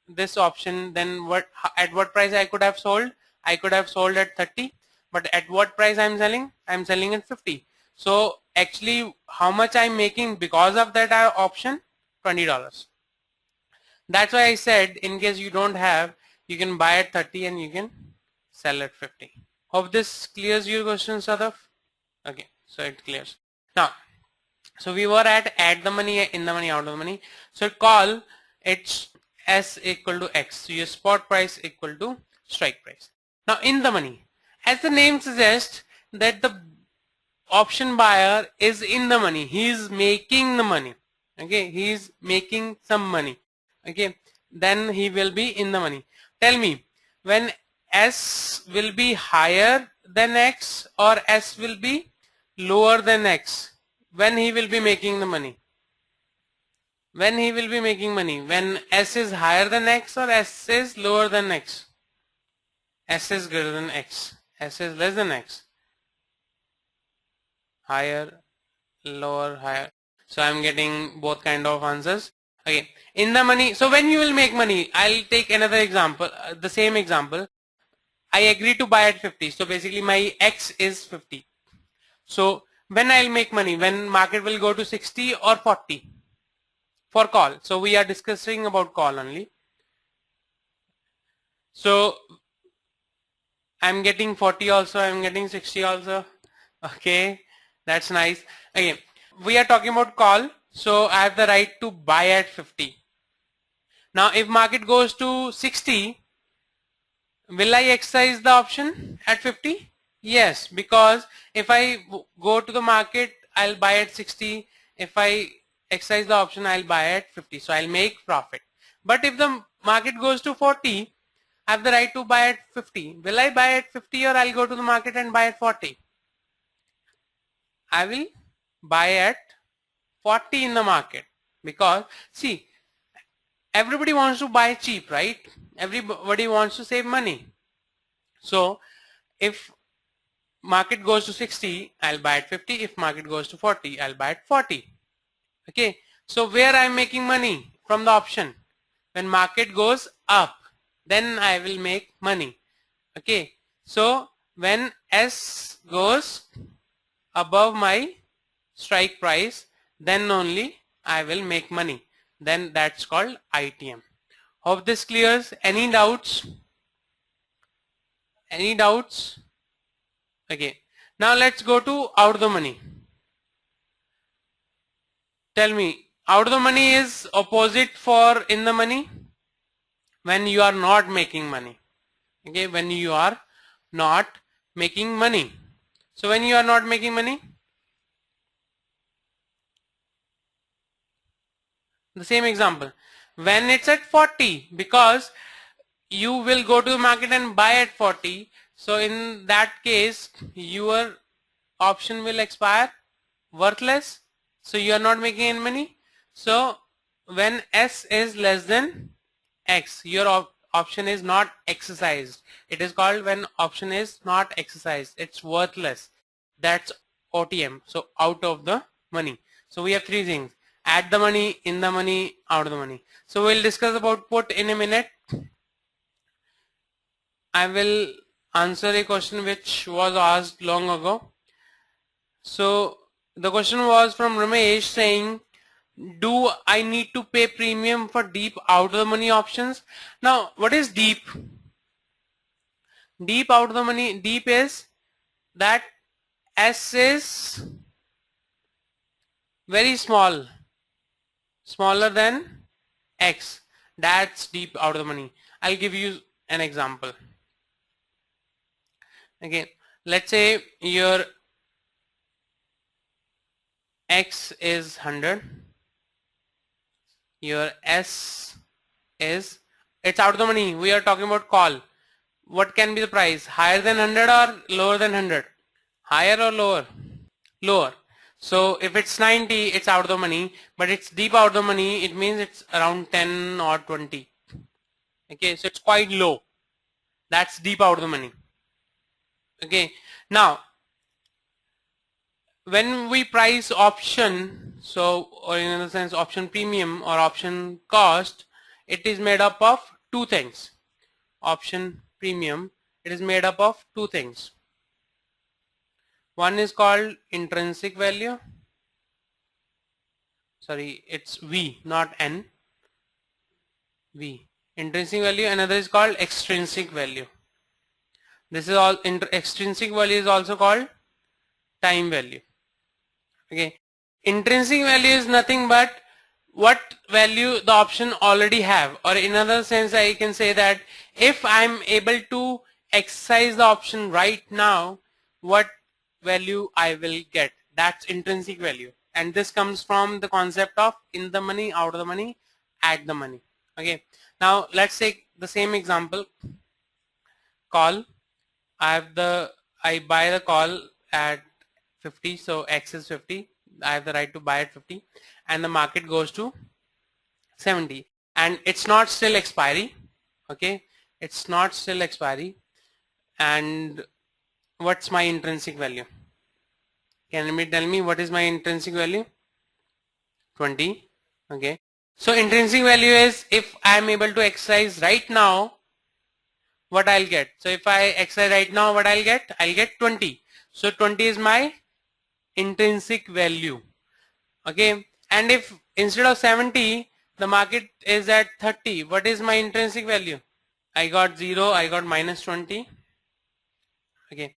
this option, then at what price I could have sold? I could have sold at 30, but at what price I'm selling? I'm selling at 50. So actually how much I'm making because of that option? $20. That's why I said in case you don't have, you can buy at 30 and you can sell at 50. Hope this clears your question, Sadaf. Okay, so it clears. Now, so we were at add the money, in the money, out of the money. So call it's S equal to X. So your spot price equal to strike price. Now in the money, as the name suggests that the option buyer is in the money. He is making the money. Okay, he is making some money. Okay, then he will be in the money. Tell me, when S will be higher than X or S will be lower than X, when he will be making the money? When he will be making money? When S is higher than X or S is lower than X? S is greater than X. S is less than X. Higher, lower, higher. So I'm getting both kind of answers. Okay, in the money. So when you will make money, I'll take another example, the same example. I agree to buy at 50. So basically my X is 50. So when I'll make money, when market will go to 60 or 40 for call. So we are discussing about call only. So I'm getting 40 also, I'm getting 60 also. Okay, that's nice. Okay, we are talking about call. So I have the right to buy at 50. Now if market goes to 60, will I exercise the option at 50? Yes, because if I go to the market, I'll buy at 60. If I exercise the option, I'll buy at 50. So I'll make profit. But if the market goes to 40, I have the right to buy at 50. Will I buy at 50 or I'll go to the market and buy at 40? I will buy at 40 in the market, because see, everybody wants to buy cheap, right? Everybody wants to save money. So if market goes to 60, I'll buy at 50. If market goes to 40, I'll buy at 40. Okay, so where I'm making money from the option? When market goes up, then I will make money. Okay, so when S goes above my strike price, then only I will make money. Then that's called ITM. Hope this clears. Any doubts? Any doubts? Okay, now let's go to out the money. Tell me, out the money is opposite for in the money? When you are not making money. Okay, when you are not making money. So when you are not making money, the same example, when it's at 40, because you will go to the market and buy at 40, so in that case your option will expire, worthless, so you are not making any money. So when S is less than X, your option is not exercised. It is called when option is not exercised, it's worthless. That's OTM, so out of the money. So we have three things: add the money, in the money, out of the money. So we'll discuss about put in a minute. I will answer a question which was asked long ago. So the question was from Ramesh saying, do I need to pay premium for deep out of the money options? Now what is deep? Deep out of the money, deep is that S is very small, smaller than X. That's deep out of the money. I'll give you an example. Okay, let's say your X is 100, your S is, it's out of the money, we are talking about call. What can be the price? Higher than 100 or lower than 100? Higher or lower? Lower. So if it's 90, it's out of the money, but it's deep out of the money, it means it's around 10 or 20. Okay, so it's quite low. That's deep out of the money. Okay, now when we price option, so or in other sense option premium or option cost, it is made up of two things. Option premium, it is made up of two things. One is called intrinsic value, sorry, it's V, not N, V, intrinsic value. Another is called extrinsic value. This is all, extrinsic value is also called time value. Okay, intrinsic value is nothing but what value the option already have, or in another sense I can say that if I'm able to exercise the option right now, what value I will get, that's intrinsic value. And this comes from the concept of in the money, out of the money, at the money. Okay, now let's take the same example. Call, I buy the call at 50, so X is 50, I have the right to buy at 50, and the market goes to 70, and it's not still expiry. Okay, it's not still expiry. And what's my intrinsic value? Can you tell me what is my intrinsic value? 20. Okay, so intrinsic value is if I'm able to exercise right now, what I'll get. So if I exercise right now, what I'll get? I'll get 20. So 20 is my intrinsic value. Okay, and if instead of 70 the market is at 30, what is my intrinsic value? I got 0, I got minus 20. Okay,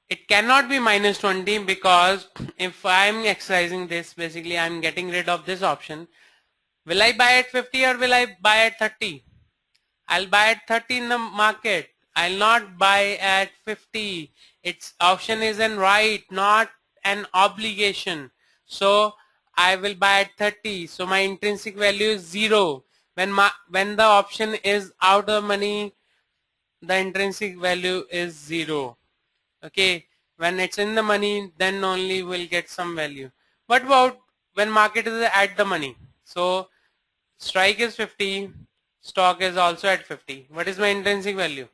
it cannot be minus 20 because if I'm exercising this, basically I'm getting rid of this option. Will I buy at 50 or will I buy at 30? I'll buy at 30 in the market. I'll not buy at 50. Its option is an right, not an obligation. So I will buy at 30. So my intrinsic value is 0. When the option is out of money, the intrinsic value is 0. Okay, when it's in the money, then only we'll get some value. What about when market is at the money? So strike is 50, stock is also at 50. What is my intrinsic value?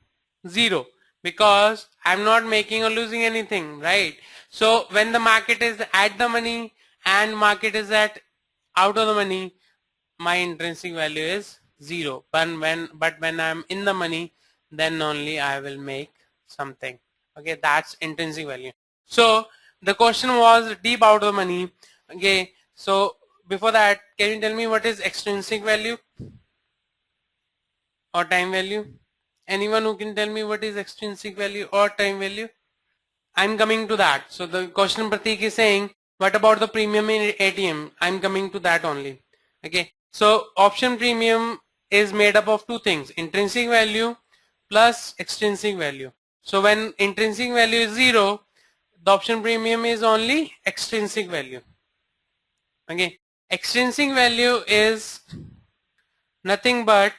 0, because I'm not making or losing anything, right? So when the market is at the money and market is at out of the money, my intrinsic value is 0. But when I'm in the money, then only I will make something. Okay, that's intrinsic value. So the question was deep out of the money. Okay, so before that, can you tell me what is extrinsic value or time value? Anyone who can tell me what is extrinsic value or time value? I'm coming to that. So the question Pratik is saying, what about the premium in ATM? I'm coming to that only. Okay, so option premium is made up of two things, intrinsic value plus extrinsic value. So when intrinsic value is 0, the option premium is only extrinsic value. Okay, extrinsic value is nothing but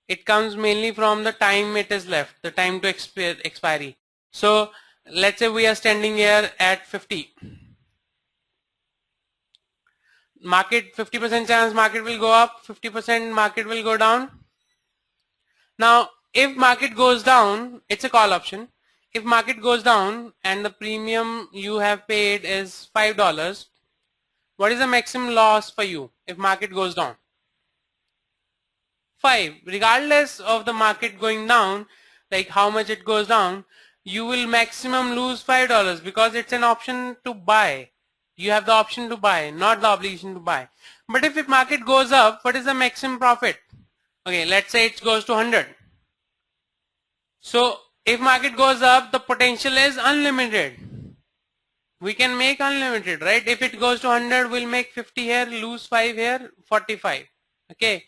it comes mainly from the time it is left, the time to expiry. So let's say we are standing here at 50. Market 50% chance market will go up, 50% market will go down. Now if market goes down, it's a call option. If market goes down and the premium you have paid is $5, what is the maximum loss for you if market goes down? 5. Regardless of the market going down, like how much it goes down, you will maximum lose $5 because it's an option to buy. You have the option to buy, not the obligation to buy. But if market goes up, what is the maximum profit? Okay, let's say it goes to 100. So if market goes up, the potential is unlimited. We can make unlimited, right? If it goes to 100, we'll make 50 here, lose 5 here, 45. Okay,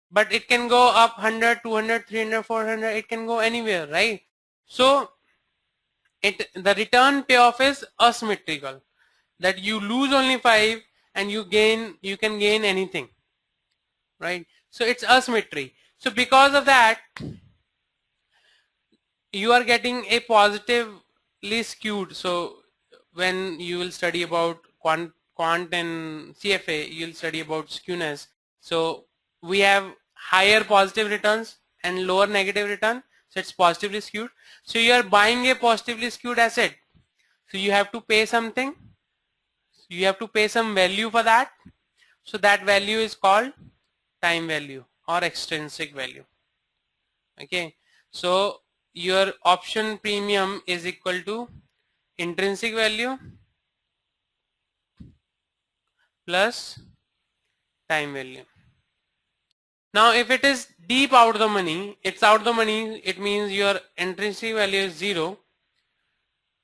but it can go up 100, 200, 300, 400, it can go anywhere, right? So the return payoff is asymmetrical, that you lose only 5 and you can gain anything, right? So it's asymmetry. So because of that, you are getting a positively skewed. So when you will study about quant and CFA, you'll study about skewness. So we have higher positive returns and lower negative return. So it's positively skewed. So you are buying a positively skewed asset. So you have to pay something. You have to pay some value for that. So that value is called time value or extrinsic value. Okay. So your option premium is equal to intrinsic value plus time value. Now if it is deep out of the money, it's out of the money, it means your intrinsic value is 0,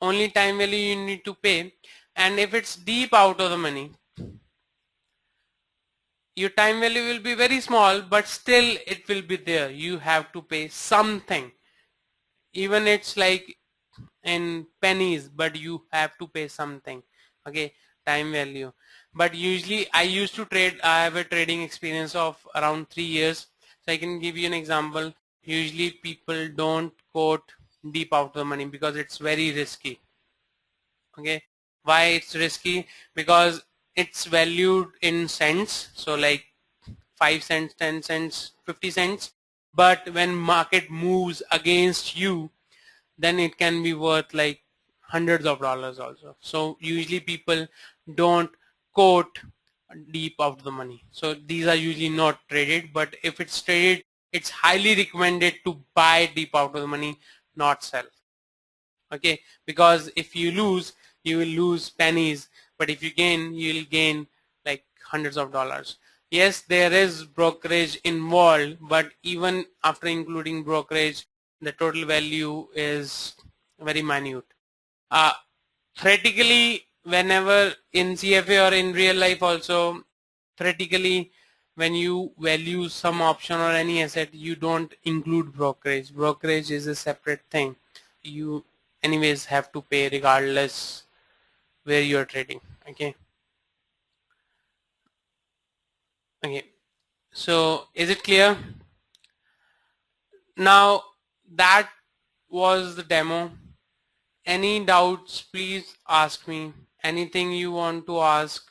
only time value you need to pay. And if it's deep out of the money, your time value will be very small, but still it will be there. You have to pay something. Even it's like in pennies, but you have to pay something. Okay, time value. But usually I used to trade, I have a trading experience of around 3 years. So I can give you an example. Usually people don't quote deep out of the money because it's very risky. Okay, why it's risky? Because it's valued in cents, so like 5 cents, 10 cents, 50 cents, but when market moves against you, then it can be worth like hundreds of dollars also. So usually people don't quote deep out of the money. So these are usually not traded, but if it's traded, it's highly recommended to buy deep out of the money, not sell. Okay, because if you lose, you will lose pennies, but if you gain, you will gain like hundreds of dollars. Yes, there is brokerage involved, but even after including brokerage, the total value is very minute. Theoretically, whenever in CFA or in real life also, theoretically when you value some option or any asset, you don't include brokerage. Brokerage is a separate thing. You anyways have to pay regardless where you are trading. Okay. Okay. So is it clear? Now that was the demo. Any doubts, please ask me. Anything you want to ask.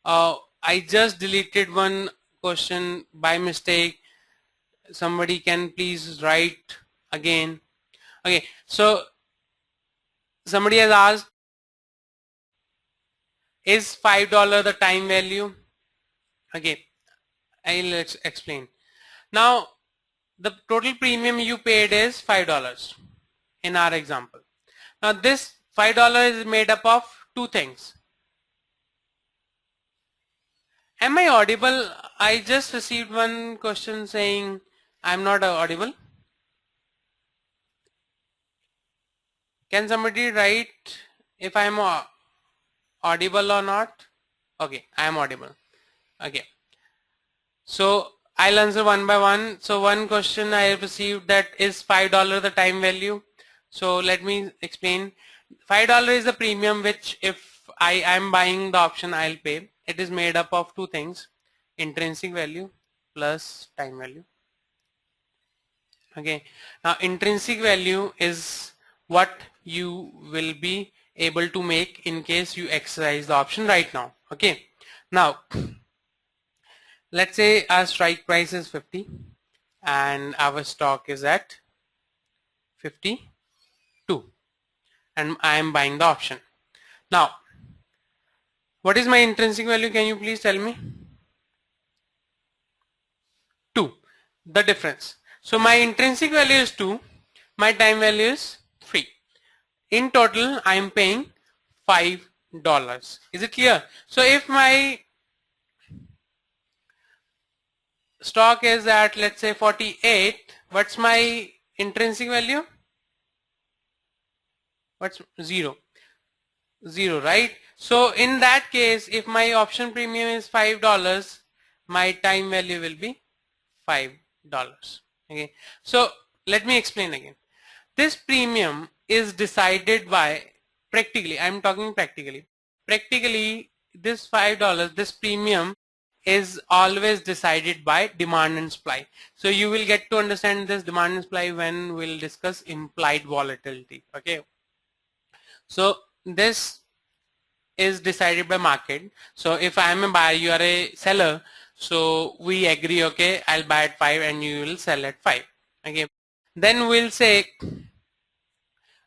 I just deleted one question by mistake. Somebody can please write again. Okay, so somebody has asked, is $5 the time value? Okay, I'll explain. Now the total premium you paid is $5 in our example. Now this $5 is made up of two things. Am I audible? I just received one question saying I'm not audible. Can somebody write if I'm audible or not? Okay, I am audible. Okay, so I'll answer one by one. So one question I have received, that is $5 the time value. So let me explain. $5 is the premium which if I am buying the option I'll pay. It is made up of two things, intrinsic value plus time value. Okay, now intrinsic value is what you will be able to make in case you exercise the option right now. Okay, now let's say our strike price is 50 and our stock is at 52 and I am buying the option. Now what is my intrinsic value? Can you please tell me? 2, the difference. So my intrinsic value is 2, my time value is 3. In total I am paying $5. Is it clear? So if my stock is at, let's say, 48, what's my intrinsic value? What's 0? 0, right? So in that case, if my option premium is $5, my time value will be $5. Okay, so let me explain again. This premium is decided by, practically, I'm talking practically this $5, this premium is always decided by demand and supply. So you will get to understand this demand and supply when we'll discuss implied volatility. Okay, so this is decided by market. So if I am a buyer, you are a seller, so we agree, okay, I'll buy at 5 and you will sell at 5. Okay, Then we'll say,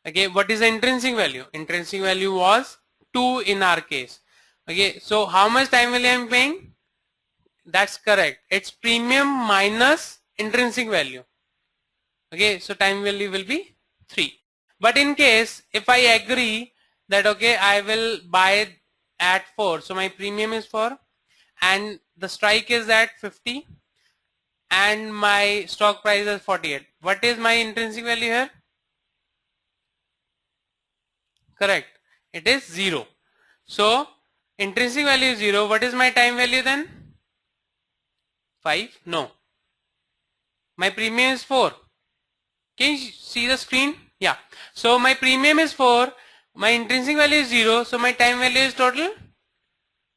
okay, what is the intrinsic value? Intrinsic value was 2 in our case. Okay, so how much time value I am paying? That's correct. It's premium minus intrinsic value. Okay, so time value will be 3. But in case if I agree that okay, I will buy it at 4, so my premium is 4 and the strike is at 50 and my stock price is 48. What is my intrinsic value here? Correct. It is 0. So intrinsic value is 0. What is my time value then? 5? No. My premium is 4. Can you see the screen? Yeah. So my premium is 4. My intrinsic value is 0. So my time value is total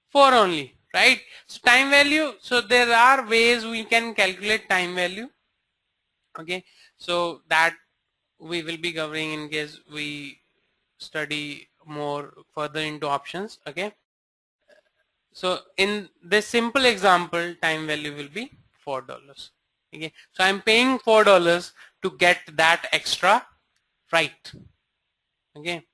4 only. Right? So time value. So there are ways we can calculate time value. Okay. So that we will be covering in case we study more further into options. Okay. So in this simple example, time value will be $4. Okay, so I'm paying $4 to get that extra right. Okay.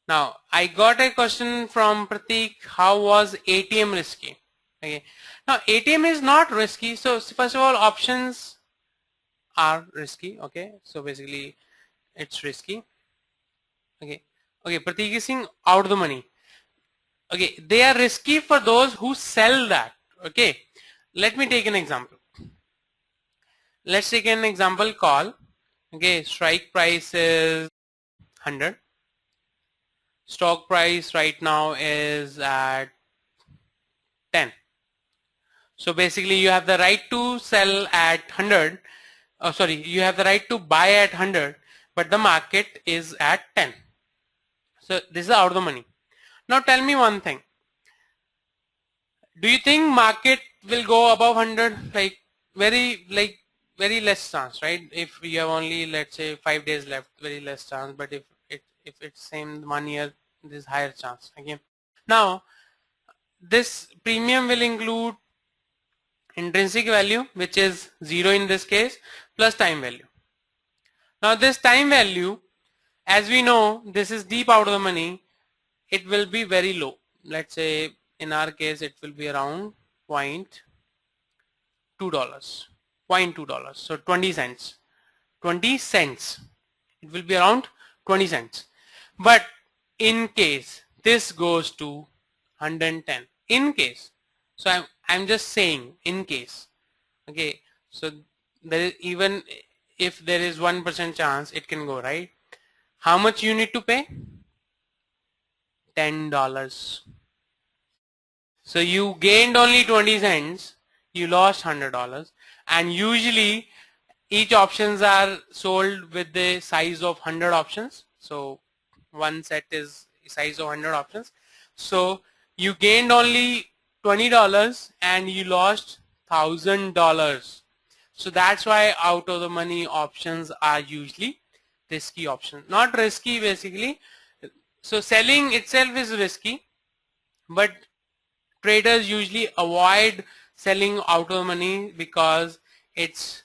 Now I got a question from Pratik. How was ATM risky? Okay. Now ATM is not risky. So first of all, options are risky. Okay. So basically, it's risky. Okay. Okay. Pratik is saying out the money. Okay, they are risky for those who sell that. Okay, let me take an example. Let's take an example call. Okay, strike price is 100. Stock price right now is at 10. So basically you have the right to sell at 100. Oh, sorry, you have the right to buy at 100, but the market is at 10. So this is out of the money. Now tell me one thing. Do you think market will go above 100? Like very less chance, right? If you have only, let's say, 5 days left, very less chance. But if it's same 1 year, there's higher chance. Okay. Now this premium will include intrinsic value, which is 0 in this case, plus time value. Now this time value, as we know, this is deep out of the money. It will be very low. Let's say in our case it will be around $0.2, so 20 cents. 20 cents. It will be around 20 cents. But in case this goes to 110, in case, so I'm just saying in case. Okay, so there is, even if there is 1% chance it can go, right? How much you need to pay? $10. So you gained only 20 cents, you lost $100, and usually each options are sold with the size of 100 options. So one set is size of 100 options. So you gained only $20 and you lost $1,000. So that's why out of the money options are usually risky options. Not risky basically. So selling itself is risky, but traders usually avoid selling out of the money because it's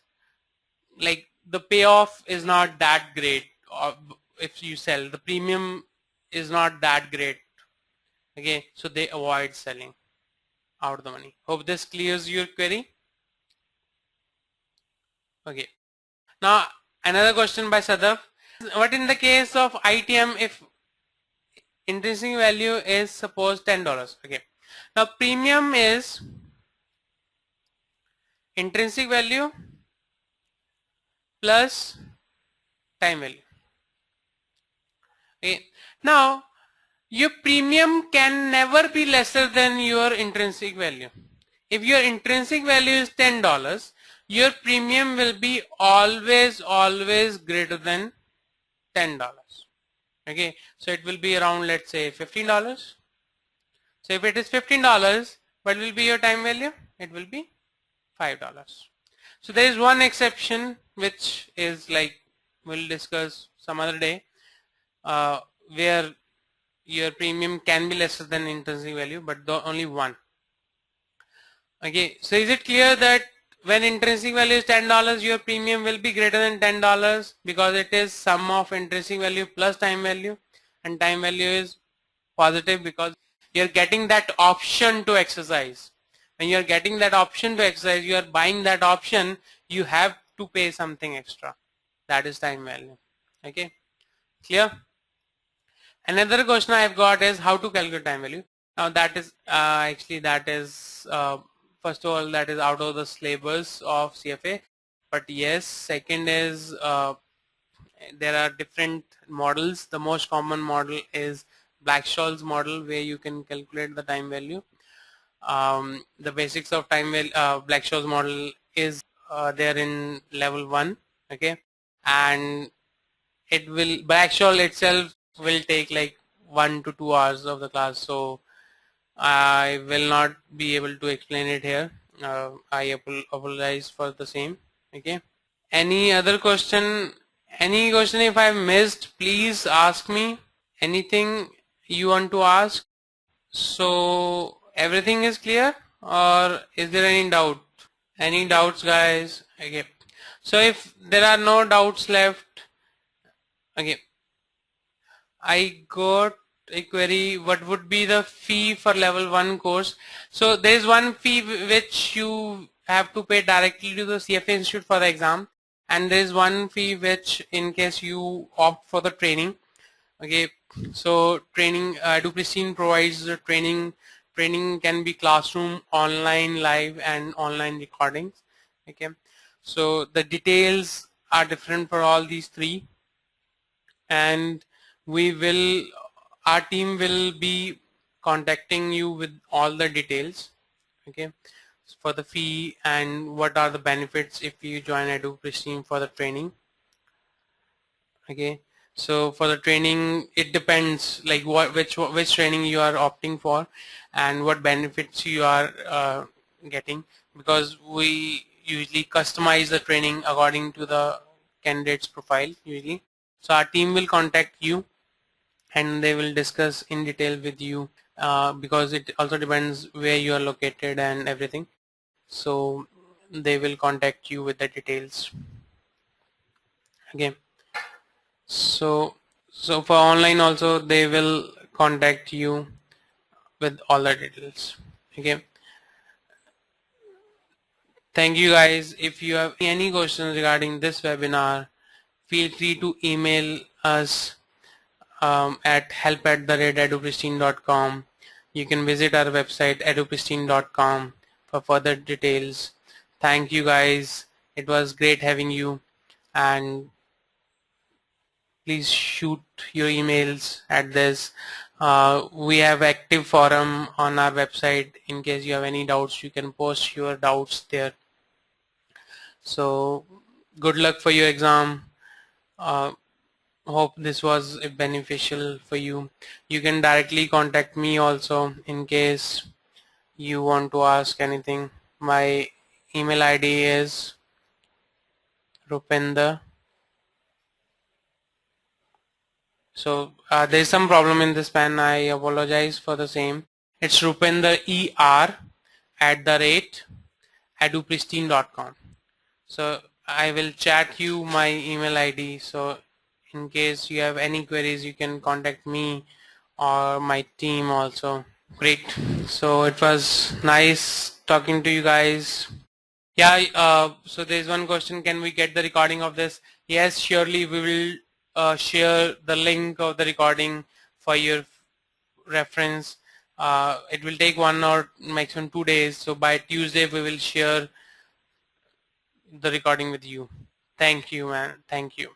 like the payoff is not that great. If you sell, the premium is not that great. Okay, so they avoid selling out of the money. Hope this clears your query. Okay, now another question by Sadaf. What in the case of ITM if intrinsic value is suppose $10? Okay, now premium is intrinsic value plus time value. Okay, now your premium can never be lesser than your intrinsic value. If your intrinsic value is $10, your premium will be always greater than $10. Okay, so it will be around, let's say, $15. So if it is $15, what will be your time value? It will be $5. So there is one exception which is like we'll discuss some other day, where your premium can be lesser than intrinsic value, but the only one. Okay, so is it clear that when intrinsic value is $10, your premium will be greater than $10 because it is sum of intrinsic value plus time value, and time value is positive because you're getting that option to exercise. When you're getting that option to exercise, you are buying that option, you have to pay something extra. That is time value. Okay, clear? Another question I've got is how to calculate time value. Now that is actually that is first of all that is out of the syllabus of CFA, but yes, second is there are different models. The most common model is Black-Scholes model, where you can calculate the time value. The basics of time value Black-Scholes model is there in level 1. Okay, and it will Black-Scholes itself will take like 1 to 2 hours of the class, so I will not be able to explain it here. I apologize for the same. Okay, any other question? Any question if I missed, please ask me. Anything you want to ask? So everything is clear, or is there any doubt? Any doubts, guys? Okay, so if there are no doubts left, okay, I got a query. What would be the fee for level 1 course? So there is one fee which you have to pay directly to the CFA Institute for the exam, and there is one fee which in case you opt for the training. Okay, so training, EduPristine provides the training. Training can be classroom, online, live, and online recordings. Okay, so the details are different for all these three, and our team will be contacting you with all the details. Okay, for the fee and what are the benefits if you join EduPristine for the training. Okay, so for the training it depends like which training you are opting for and what benefits you are getting, because we usually customize the training according to the candidate's profile usually. So our team will contact you and they will discuss in detail with you because it also depends where you are located and everything. So they will contact you with the details. Okay, so for online also they will contact you with all the details. Okay, thank you guys. If you have any questions regarding this webinar, feel free to email us at help@edupristine.com. You can visit our website edupristine.com for further details. Thank you guys. It was great having you, and please shoot your emails at this. We have active forum on our website. In case you have any doubts, you can post your doubts there. So good luck for your exam. Hope this was beneficial for you. You can directly contact me also in case you want to ask anything. My email ID is Rupinder. So there's some problem in this pen. I apologize for the same. It's Rupinder ER@edupristine.com. So I will chat you my email ID. So in case you have any queries, you can contact me or my team also. Great. So it was nice talking to you guys. Yeah, so there's one question, can we get the recording of this? Yes, surely we will share the link of the recording for your reference. It will take 1 or maximum 2 days, so by Tuesday we will share the recording with you. Thank you, man. Thank you.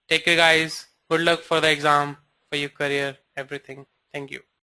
Take care, guys. Good luck for the exam, for your career, everything. Thank you.